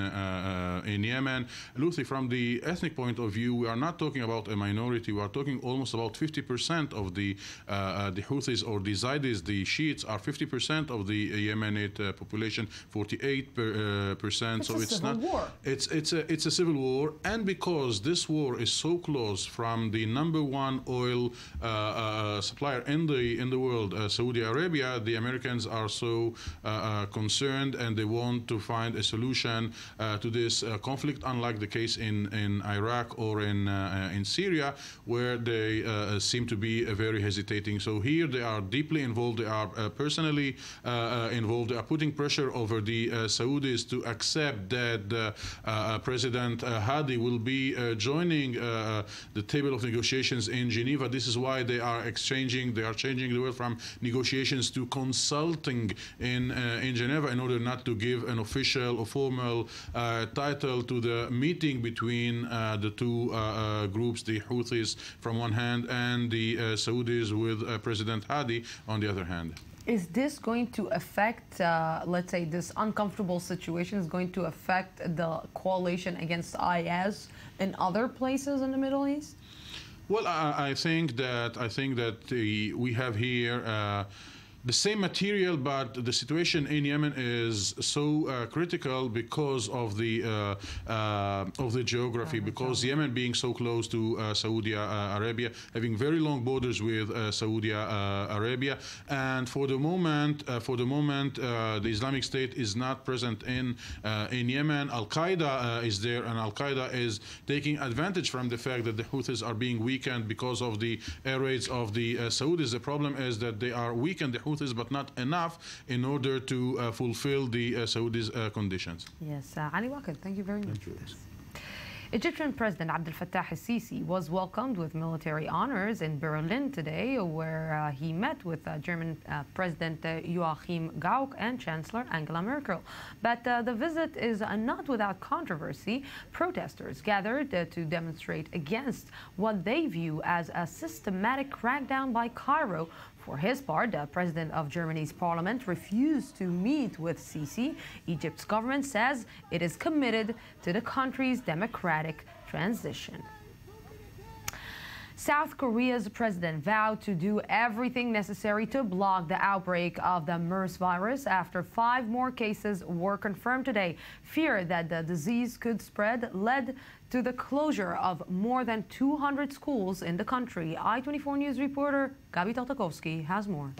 Yemen. Luthi, from the ethnic point of view, we are not talking about a minority. We are talking almost about 50% of the Houthis or the Zaydis. The Shiites are 50% of the Yemenite population, 48%. So it's not war. It's a civil war, and because this war is so close from the #1 oil supplier in the world, Saudi Arabia, the Americans are so concerned, and they want to find a solution to this conflict, unlike the case in Iraq or in Syria, where they seem to be very hesitating. So here they are deeply involved. They are personally involved. They are putting pressure over the Saudis to accept that President Hadi will be joining the table of negotiations in Geneva. This is why they are changing the word from negotiations to consulting in Geneva, in order not to give an official or formal title to the meeting between the two groups, the Houthis from one hand and the Saudis with President Hadi on the other hand. Is this going to affect, let's say, this uncomfortable situation is going to affect the coalition against IS in other places in the Middle East? Well, I think that we have here the same material, but the situation in Yemen is so critical because of the geography, because Yemen being so close to Saudi Arabia, having very long borders with Saudi Arabia, and for the moment, the Islamic State is not present in Yemen. Al Qaeda is there, and Al Qaeda is taking advantage from the fact that the Houthis are being weakened because of the air raids of the Saudis. The problem is that they are weakened, the Houthis, but not enough in order to fulfill the Saudis' conditions. Yes, Ali Waqid, thank you very much for this. Egyptian President Abdel Fattah al-Sisi was welcomed with military honors in Berlin today, where he met with German President Joachim Gauck and Chancellor Angela Merkel. But the visit is not without controversy. Protesters gathered to demonstrate against what they view as a systematic crackdown by Cairo. For his part, the president of Germany's parliament refused to meet with Sisi. Egypt's government says it is committed to the country's democratic transition. South Korea's president vowed to do everything necessary to block the outbreak of the MERS virus after 5 more cases were confirmed today. Fear that the disease could spread led to the closure of more than 200 schools in the country. I-24 News reporter Gabi Tartakovsky has more.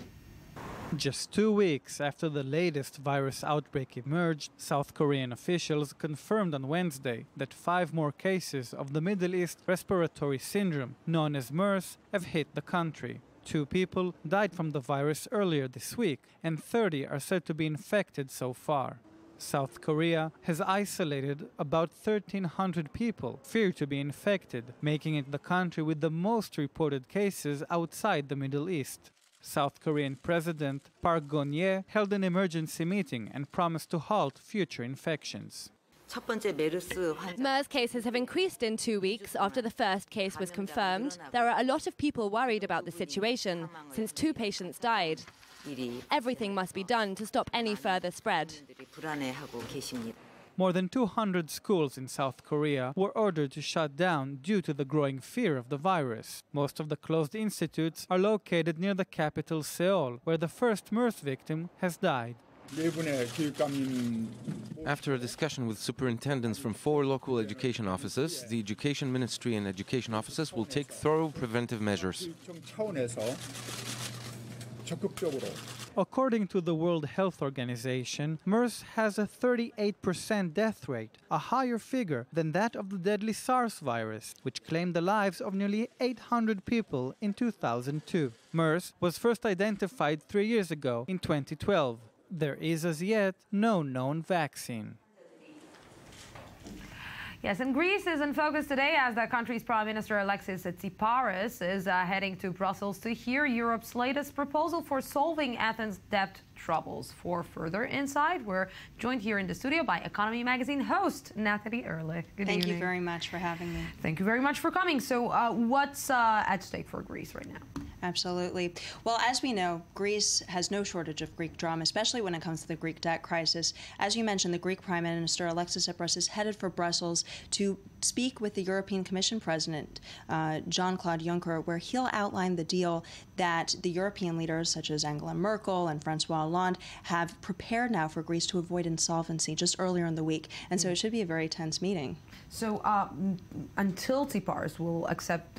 Just 2 weeks after the latest virus outbreak emerged, South Korean officials confirmed on Wednesday that 5 more cases of the Middle East respiratory syndrome, known as MERS, have hit the country. 2 people died from the virus earlier this week, and 30 are said to be infected so far. South Korea has isolated about 1,300 people feared to be infected, making it the country with the most reported cases outside the Middle East. South Korean President Park Geun-hye held an emergency meeting and promised to halt future infections. MERS cases have increased in 2 weeks after the first case was confirmed. There are a lot of people worried about the situation, since 2 patients died. Everything must be done to stop any further spread. More than 200 schools in South Korea were ordered to shut down due to the growing fear of the virus. Most of the closed institutes are located near the capital, Seoul, where the first MERS victim has died. After a discussion with superintendents from 4 local education offices, the Education Ministry and education offices will take thorough preventive measures. According to the World Health Organization, MERS has a 38% death rate, a higher figure than that of the deadly SARS virus, which claimed the lives of nearly 800 people in 2002. MERS was first identified 3 years ago, in 2012. There is as yet no known vaccine. Yes, and Greece is in focus today as the country's Prime Minister Alexis Tsipras is heading to Brussels to hear Europe's latest proposal for solving Athens' debt troubles. For further insight, we're joined here in the studio by Economy Magazine host Natalie Ehrlich. Good evening. Thank you very much for having me. Thank you very much for coming. So what's at stake for Greece right now? Absolutely. Well, as we know, Greece has no shortage of Greek drama, especially when it comes to the Greek debt crisis. As you mentioned, the Greek Prime Minister Alexis Tsipras is headed for Brussels to speak with the European Commission President, Jean-Claude Juncker, where he'll outline the deal that the European leaders, such as Angela Merkel and Francois Hollande, have prepared now for Greece to avoid insolvency just earlier in the week. And so it should be a very tense meeting. So until Tsipras will accept,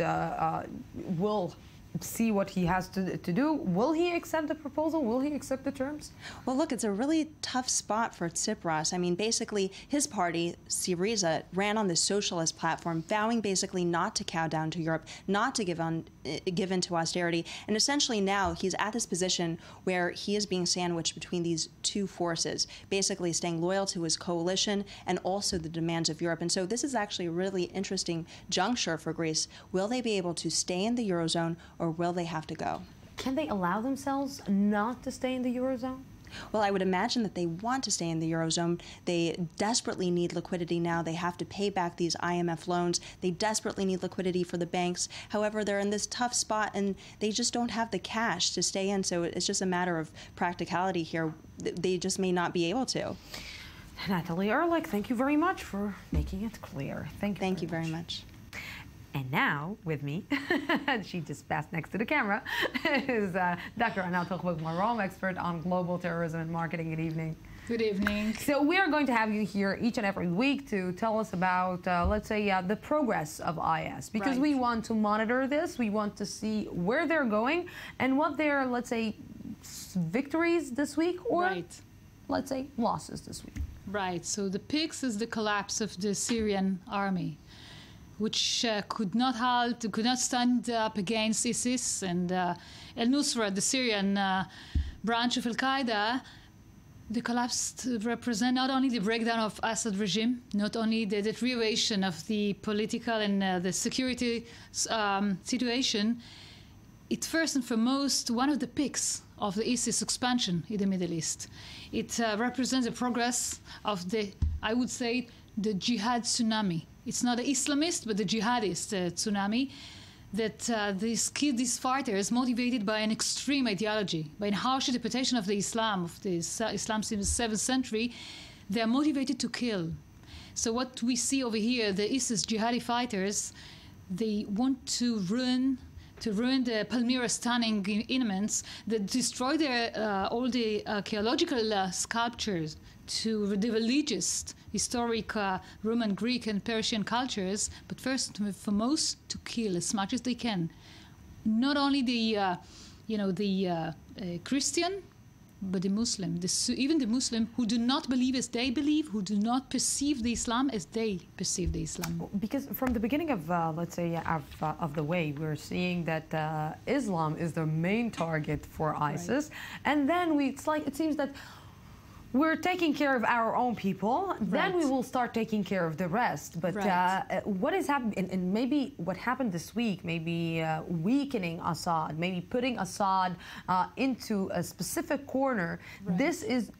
will see what he has to do. Will he accept the proposal? Will he accept the terms? Well, look, it's a really tough spot for Tsipras. I mean, basically, his party, Syriza, ran on this socialist platform, vowing basically not to cow down to Europe, not to give in to austerity. And essentially now he's at this position where he is being sandwiched between these two forces, basically staying loyal to his coalition and also the demands of Europe. And so this is actually a really interesting juncture for Greece. Will they be able to stay in the Eurozone, or will they have to go? Can they allow themselves not to stay in the Eurozone? Well, I would imagine that they want to stay in the Eurozone. They desperately need liquidity now. They have to pay back these IMF loans. They desperately need liquidity for the banks. However, they're in this tough spot and they just don't have the cash to stay in. So it's just a matter of practicality here. They just may not be able to. Natalie Ehrlich, thank you very much for making it clear. Thank you very much. And now, with me, she just passed next to the camera, is Dr. Anat Marom, expert on global terrorism and marketing. Good evening. Good evening. So we are going to have you here each and every week to tell us about, let's say, the progress of IS. Because we want to monitor this. We want to see where they're going and what their, let's say, victories this week or, let's say, losses this week. Right. So the PIX is the collapse of the Syrian army, which could not halt, could not stand up against ISIS and al-Nusra, the Syrian branch of Al-Qaeda. The collapse represent not only the breakdown of Assad regime, not only the deterioration of the political and the security situation. It's first and foremost one of the peaks of the ISIS expansion in the Middle East. It represents the progress of the, I would say, the jihad tsunami. It's not the Islamist, but the jihadist tsunami that these fighters, motivated by an extreme ideology, by a harsh interpretation of the Islam, of the Islam since the 7th century, they are motivated to kill. So what we see over here, the ISIS jihadi fighters, they want to ruin the Palmyra stunning monuments, that destroy their all the archaeological sculptures, to the religious, historic Roman, Greek, and Persian cultures, but first and foremost to kill as much as they can. Not only the Christian, but the Muslim, even the Muslim who do not believe as they believe, who do not perceive the Islam as they perceive the Islam. Because from the beginning of, let's say, of the way, we're seeing that Islam is the main target for ISIS, and then it seems that we're taking care of our own people, then we will start taking care of the rest. But what is happening, and maybe what happened this week, maybe weakening Assad, maybe putting Assad into a specific corner, this is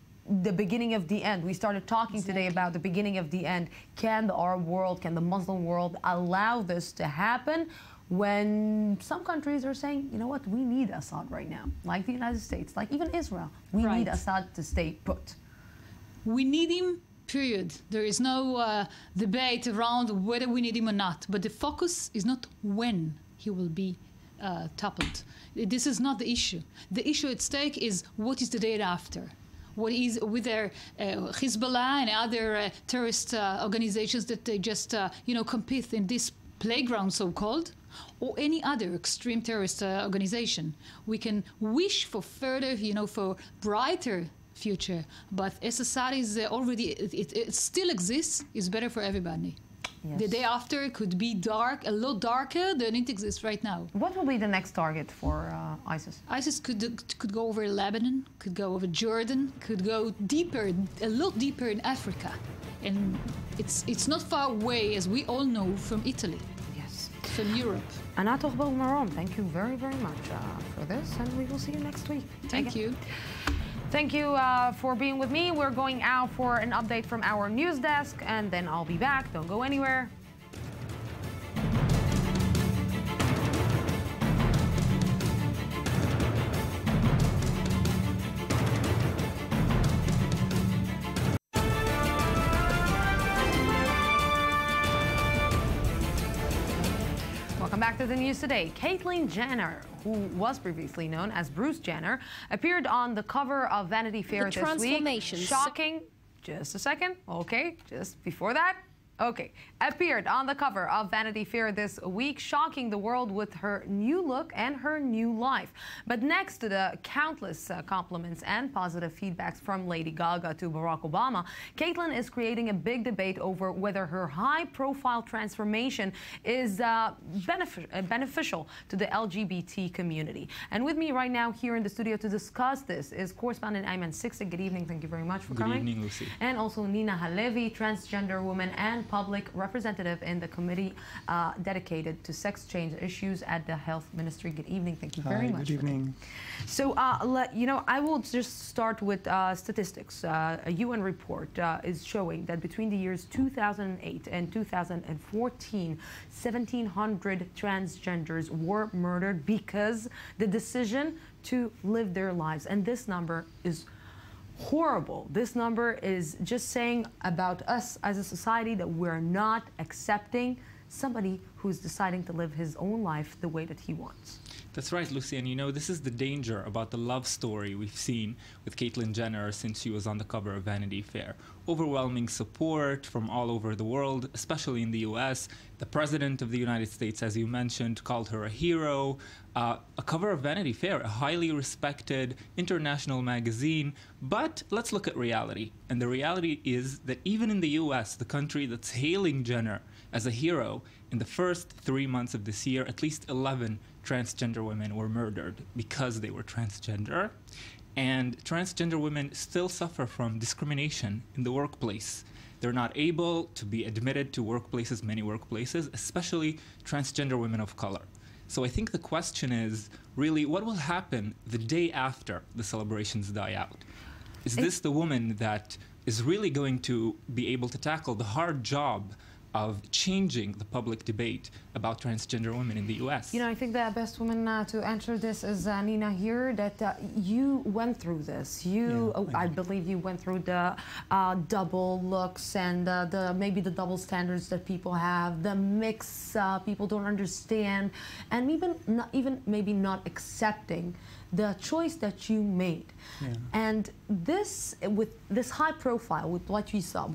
the beginning of the end. We started talking today about the beginning of the end. Can the Arab world, can the Muslim world allow this to happen? When some countries are saying, you know what, we need Assad right now, like the United States, like even Israel. We need Assad to stay put. We need him, period. There is no debate around whether we need him or not. But the focus is not when he will be toppled. This is not the issue. The issue at stake is what is the day after. What is with their Hezbollah and other terrorist organizations that they just, compete in this playground, so-called, or any other extreme terrorist organization. We can wish for further, for brighter future, but as Assad is already, it still exists, it's better for everybody. Yes. The day after it could be dark, a lot darker than it exists right now. What will be the next target for ISIS? ISIS could go over Lebanon, could go over Jordan, could go deeper, a lot deeper in Africa. And it's not far away, as we all know, from Italy. Yes. From Europe. Anatol Maron, thank you very, very much for this, and we will see you next week. Thank you. Thank you for being with me. We're going out for an update from our news desk, and then I'll be back. Don't go anywhere. Welcome back to the news today. Caitlyn Jenner, who was previously known as Bruce Jenner, appeared on the cover of Vanity Fair this week. Shocking. Just a second. Okay, just before that. Okay, appeared on the cover of Vanity Fair this week, shocking the world with her new look and her new life. But next to the countless compliments and positive feedbacks from Lady Gaga to Barack Obama, Caitlyn is creating a big debate over whether her high-profile transformation is beneficial to the LGBT community. And with me right now here in the studio to discuss this is correspondent Ayman Sikzik. Good evening. Thank you very much for coming. Good evening, Lucy. And also Nina Halevi, transgender woman and public representative in the committee dedicated to sex change issues at the Health Ministry. Good evening. Thank you very much. Good evening. So, I will just start with statistics. A UN report is showing that between the years 2008 and 2014, 1,700 transgenders were murdered because the decision to live their lives. And this number is horrible. This number is just saying about us as a society that we're not accepting somebody who's deciding to live his own life the way that he wants. That's right, Lucy. And you know, this is the danger about the love story we've seen with Caitlyn Jenner since she was on the cover of Vanity Fair. Overwhelming support from all over the world, especially in the US. The President of the United States, as you mentioned, called her a hero. A cover of Vanity Fair, a highly respected international magazine. But let's look at reality. And the reality is that even in the US, the country that's hailing Jenner as a hero, in the first 3 months of this year, at least 11 transgender women were murdered because they were transgender. And transgender women still suffer from discrimination in the workplace. They're not able to be admitted to workplaces, many workplaces, especially transgender women of color. So I think the question is really what will happen the day after the celebrations die out? Is this the woman that is really going to be able to tackle the hard job of changing the public debate about transgender women in the US? You know, I think the best woman to answer this is Nina here, that you went through this. I believe you went through the double looks and maybe the double standards that people have, the mix people don't understand, and maybe not accepting the choice that you made. Yeah. And this, with this high profile, with what we saw,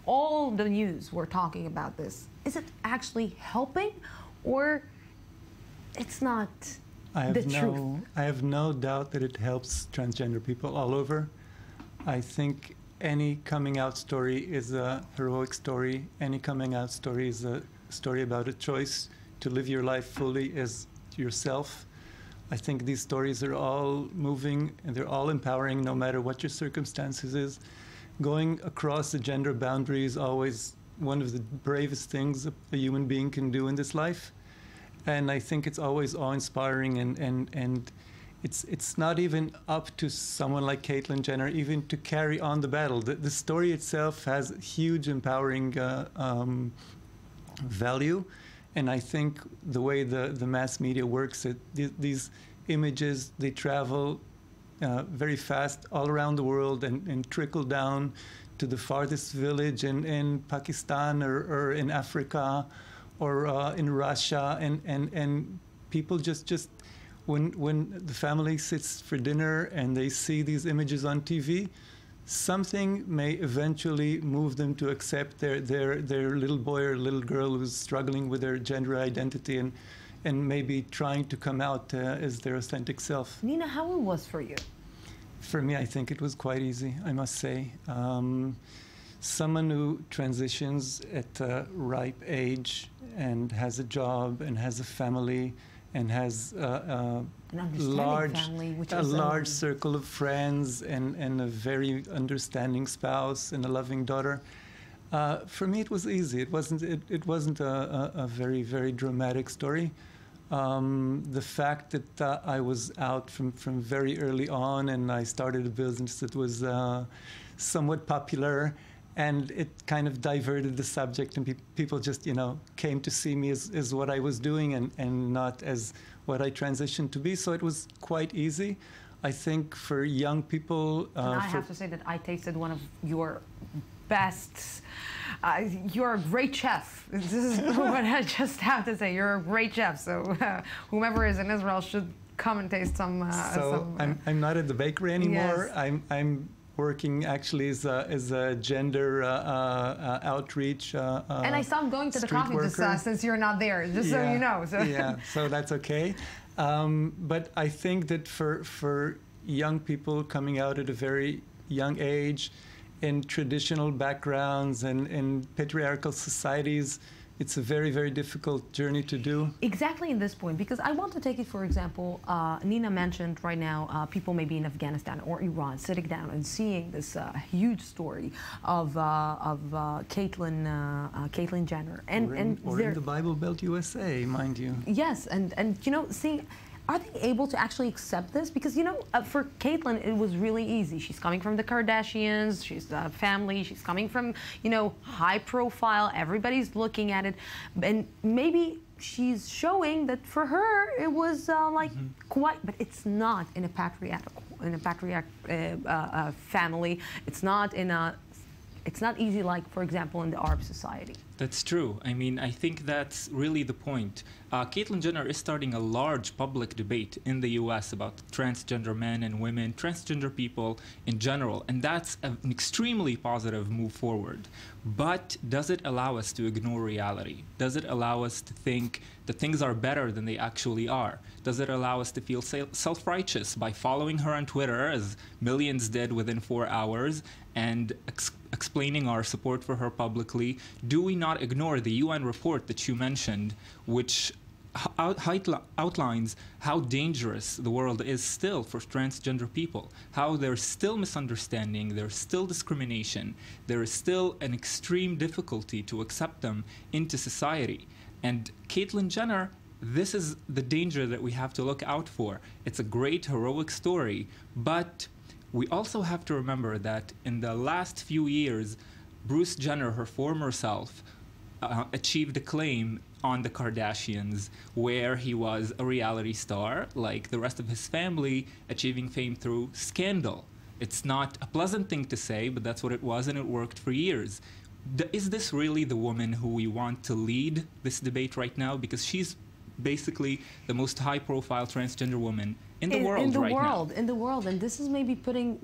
all the news were talking about this. Is it actually helping, or it's not the truth? I have no doubt that it helps transgender people all over. I think any coming out story is a heroic story. Any coming out story is a story about a choice to live your life fully as yourself. I think these stories are all moving and they're all empowering no matter what your circumstances is. Going across the gender boundary is always one of the bravest things a human being can do in this life. And I think it's always awe-inspiring and it's not even up to someone like Caitlyn Jenner even to carry on the battle. The story itself has huge empowering value. And I think the way the mass media works, these images, they travel very fast all around the world and trickle down to the farthest village in Pakistan or in Africa or in Russia. And people just when the family sits for dinner and they see these images on TV, something may eventually move them to accept their little boy or little girl who's struggling with their gender identity and maybe trying to come out as their authentic self. Nina, how it was for you? For me, I think it was quite easy, I must say. someone who transitions at a ripe age and has a job and has a family and has a large circle of friends and a very understanding spouse and a loving daughter. For me, it was easy. It wasn't a very, very dramatic story. The fact that I was out from very early on and I started a business that was somewhat popular, and it kind of diverted the subject, and people just, came to see me as what I was doing and not as what I transitioned to be. So it was quite easy. I think for young people... and I have to say that I tasted one of your best... you're a great chef. This is what I just have to say. You're a great chef. So whomever is in Israel should come and taste some... I'm not at the bakery anymore. Yes. I'm working actually as a gender outreach and I stopped going to the coffee just since you're not there, just so you know. So. Yeah, so that's okay. But I think that for young people coming out at a very young age in traditional backgrounds and in patriarchal societies, it's a very, very difficult journey to do. Exactly in this point, because I want to take it, for example, Nina mentioned right now people maybe in Afghanistan or Iran sitting down and seeing this huge story of Caitlyn Jenner. Or in the Bible Belt USA, mind you. Yes, and seeing... Are they able to actually accept this? Because, for Caitlyn, it was really easy. She's coming from the Kardashians. She's a family. She's coming from, high profile. Everybody's looking at it. And maybe she's showing that for her, it was quite, but it's not in a patriarchal family. It's not easy like, for example, in the Arab society. That's true. I mean, I think that's really the point. Caitlyn Jenner is starting a large public debate in the U.S. about transgender men and women, transgender people in general, and that's an extremely positive move forward. But does it allow us to ignore reality? Does it allow us to think that things are better than they actually are? Does it allow us to feel self-righteous by following her on Twitter, as millions did within 4 hours, and explaining our support for her publicly? Do we not ignore the UN report that you mentioned, which outlines how dangerous the world is still for transgender people, how there's still misunderstanding, there's still discrimination, there is still an extreme difficulty to accept them into society? And Caitlyn Jenner, this is the danger that we have to look out for. It's a great, heroic story, but we also have to remember that in the last few years, Bruce Jenner, her former self, achieved acclaim on the Kardashians, where he was a reality star, like the rest of his family, achieving fame through scandal. It's not a pleasant thing to say, but that's what it was, and it worked for years. Is this really the woman who we want to lead this debate right now? Because she's basically the most high-profile transgender woman in the world right now. In the world, and this is maybe putting,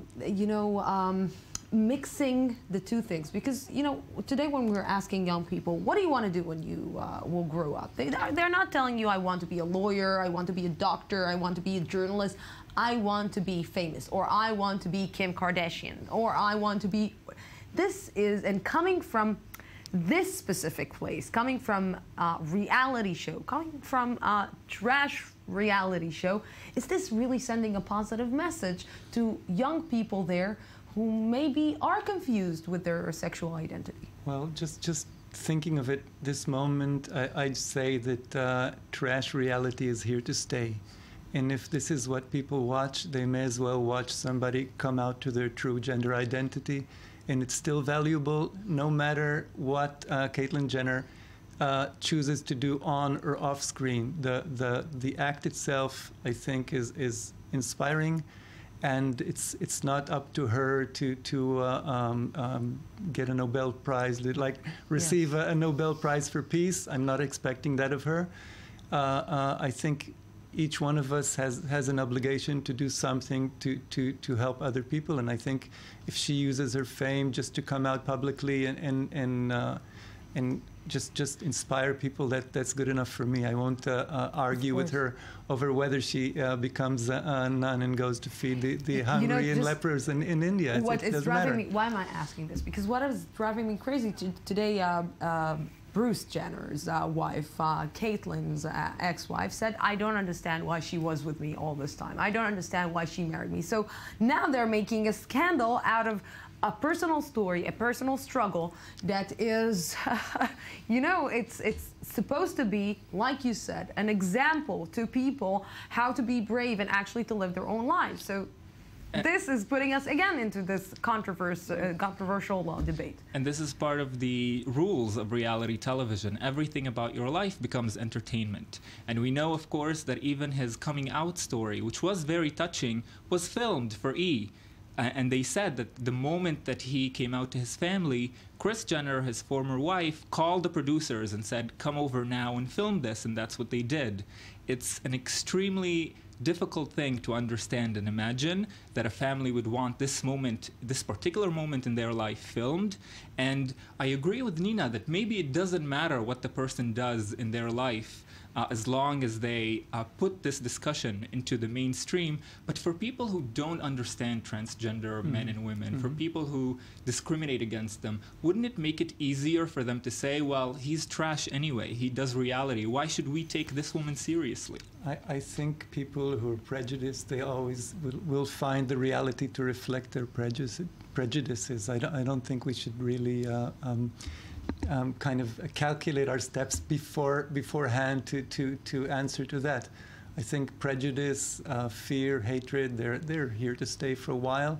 mixing the two things, because today when we're asking young people, what do you want to do when you will grow up, they're not telling you, I want to be a lawyer, I want to be a doctor, I want to be a journalist, I want to be famous, or I want to be Kim Kardashian, or I want to be... This is, and coming from this specific place, coming from a reality show, coming from a trash reality show, is this really sending a positive message to young people there who maybe are confused with their sexual identity? Well, just thinking of it this moment, I'd say that trash reality is here to stay. And if this is what people watch, they may as well watch somebody come out to their true gender identity. And it's still valuable no matter what Caitlyn Jenner chooses to do on or off screen. The act itself, I think, is inspiring. And it's not up to her to get a Nobel Prize, receive a Nobel Prize for peace. I'm not expecting that of her. I think each one of us has an obligation to do something to help other people. And I think if she uses her fame just to come out publicly and and just inspire people. That's good enough for me. I won't argue with her over whether she becomes a nun and goes to feed the hungry and lepers in India. What is driving matter. me? Why am I asking this? Because what is driving me crazy today? Bruce Jenner's wife, Caitlyn's ex-wife, said, "I don't understand why she was with me all this time. I don't understand why she married me." So now they're making a scandal out of a personal story, a personal struggle that is, you know, it's supposed to be, like you said, an example to people how to be brave and actually to live their own lives. So this is putting us again into this controversial debate. And this is part of the rules of reality television. Everything about your life becomes entertainment. And we know, of course, that even his coming out story, which was very touching, was filmed for E! And they said that the moment that he came out to his family, Kris Jenner, his former wife, called the producers and said, "Come over now and film this," and that's what they did. It's an extremely difficult thing to understand and imagine that a family would want this moment, this particular moment in their life filmed. And I agree with Nina that maybe it doesn't matter what the person does in their life, as long as they put this discussion into the mainstream. But for people who don't understand transgender men and women, for people who discriminate against them, wouldn't it make it easier for them to say, well, he's trash anyway, he does reality, why should we take this woman seriously? I think people who are prejudiced, they always will find the reality to reflect their prejudices. I don't think we should really kind of calculate our steps beforehand to answer to that. I think prejudice, fear, hatred, they're here to stay for a while.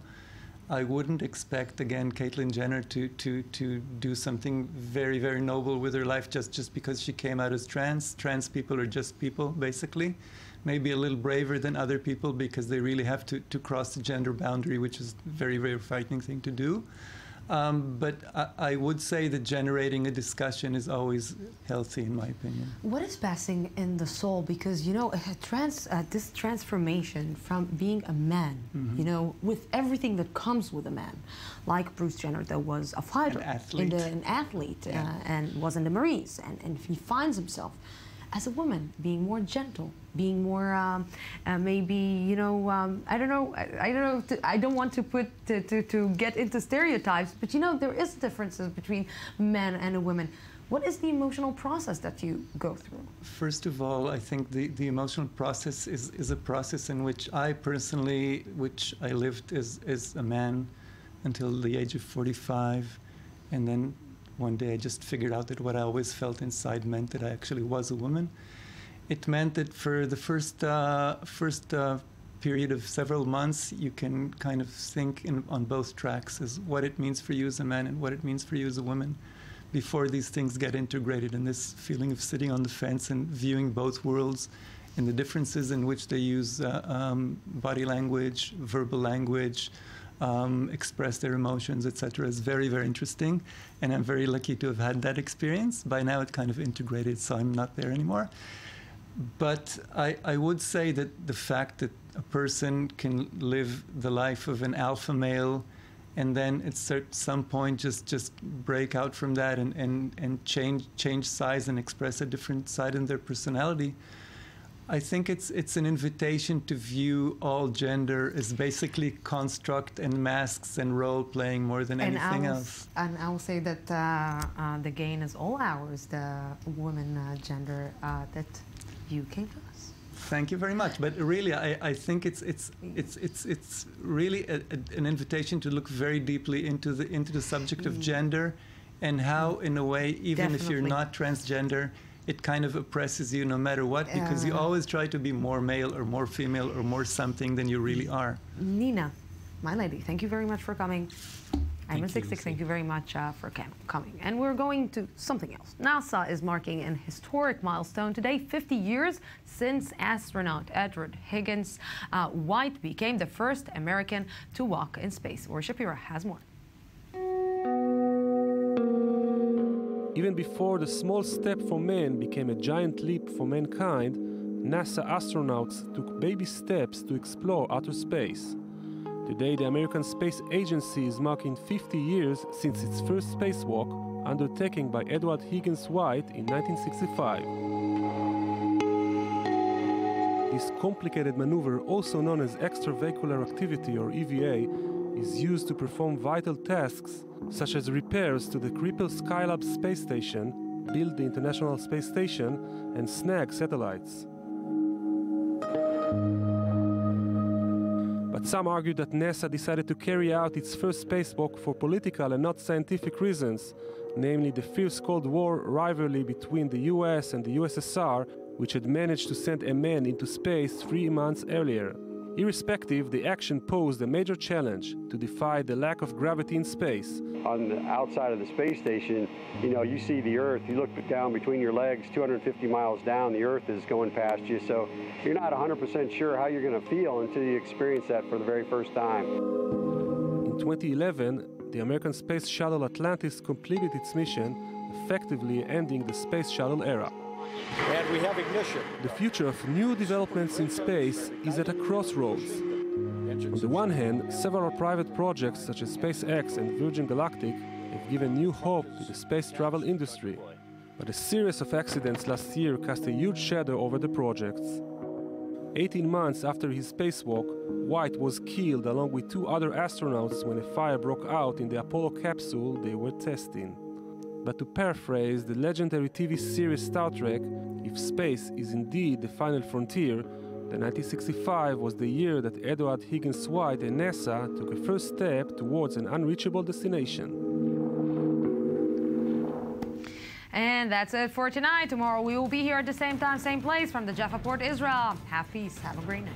I wouldn't expect, again, Caitlyn Jenner to do something very, very noble with her life just because she came out as trans. Trans people are just people, basically. Maybe a little braver than other people because they really have to cross the gender boundary, which is a very, very frightening thing to do. But I would say that generating a discussion is always healthy, in my opinion. What is passing in the soul? Because, you know, this transformation from being a man, you know, with everything that comes with a man, like Bruce Jenner, that was a fighter, an athlete, and was in the Marines, and he finds himself as a woman, being more gentle, being more, maybe, you know, I don't know, I don't want to get into stereotypes, but you know, there is differences between men and a woman. What is the emotional process that you go through? First of all, I think the emotional process is a process in which I personally, I lived as a man until the age of 45, and then one day I just figured out that what I always felt inside meant that I actually was a woman. It meant that for the first period of several months, you can kind of think on both tracks as what it means for you as a man and what it means for you as a woman, before these things get integrated in this feeling of sitting on the fence and viewing both worlds and the differences in which they use body language, verbal language, express their emotions, etc. is very, very interesting, and I'm very lucky to have had that experience. By now it kind of integrated, so I'm not there anymore. But I would say that the fact that a person can live the life of an alpha male and then at some point just break out from that and change size and express a different side in their personality, I think it's an invitation to view all gender as basically construct and masks and role playing more than anything else. And I will say that the gain is all ours, the woman gender that you came to us. Thank you very much. But really, I think it's really an invitation to look very deeply into the subject of gender, and how, in a way, even if you're not transgender, it kind of oppresses you no matter what, because you always try to be more male or more female or more something than you really are. Nina, my lady, thank you very much for coming. I'm in 66. Thank you very much for coming. And we're going to something else. NASA is marking an historic milestone today, 50 years since astronaut Edward Higgins White became the first American to walk in space. Or Shapira has more. Even before the small step for man became a giant leap for mankind, NASA astronauts took baby steps to explore outer space. Today, the American Space Agency is marking 50 years since its first spacewalk undertaken by Edward Higgins White in 1965. This complicated maneuver, also known as extravehicular activity or EVA, is used to perform vital tasks such as repairs to the crippled Skylab space station, build the International Space Station, and snag satellites. But some argue that NASA decided to carry out its first spacewalk for political and not scientific reasons, namely the fierce Cold War rivalry between the US and the USSR, which had managed to send a man into space 3 months earlier. Irrespective, the action posed a major challenge to defy the lack of gravity in space. On the outside of the space station, you see the Earth, you look down between your legs, 250 miles down, the Earth is going past you, so you're not 100% sure how you're going to feel until you experience that for the very first time. In 2011, the American Space Shuttle Atlantis completed its mission, effectively ending the Space Shuttle era. And we have ignition. The future of new developments in space is at a crossroads. On the one hand, several private projects such as SpaceX and Virgin Galactic have given new hope to the space travel industry. But a series of accidents last year cast a huge shadow over the projects. 18 months after his spacewalk, White was killed along with 2 other astronauts when a fire broke out in the Apollo capsule they were testing. But to paraphrase the legendary TV series Star Trek, if space is indeed the final frontier, then 1965 was the year that Edward Higgins White and NASA took a first step towards an unreachable destination. And that's it for tonight. Tomorrow we will be here at the same time, same place from the Jaffa Port, Israel. Have peace. Have a great night.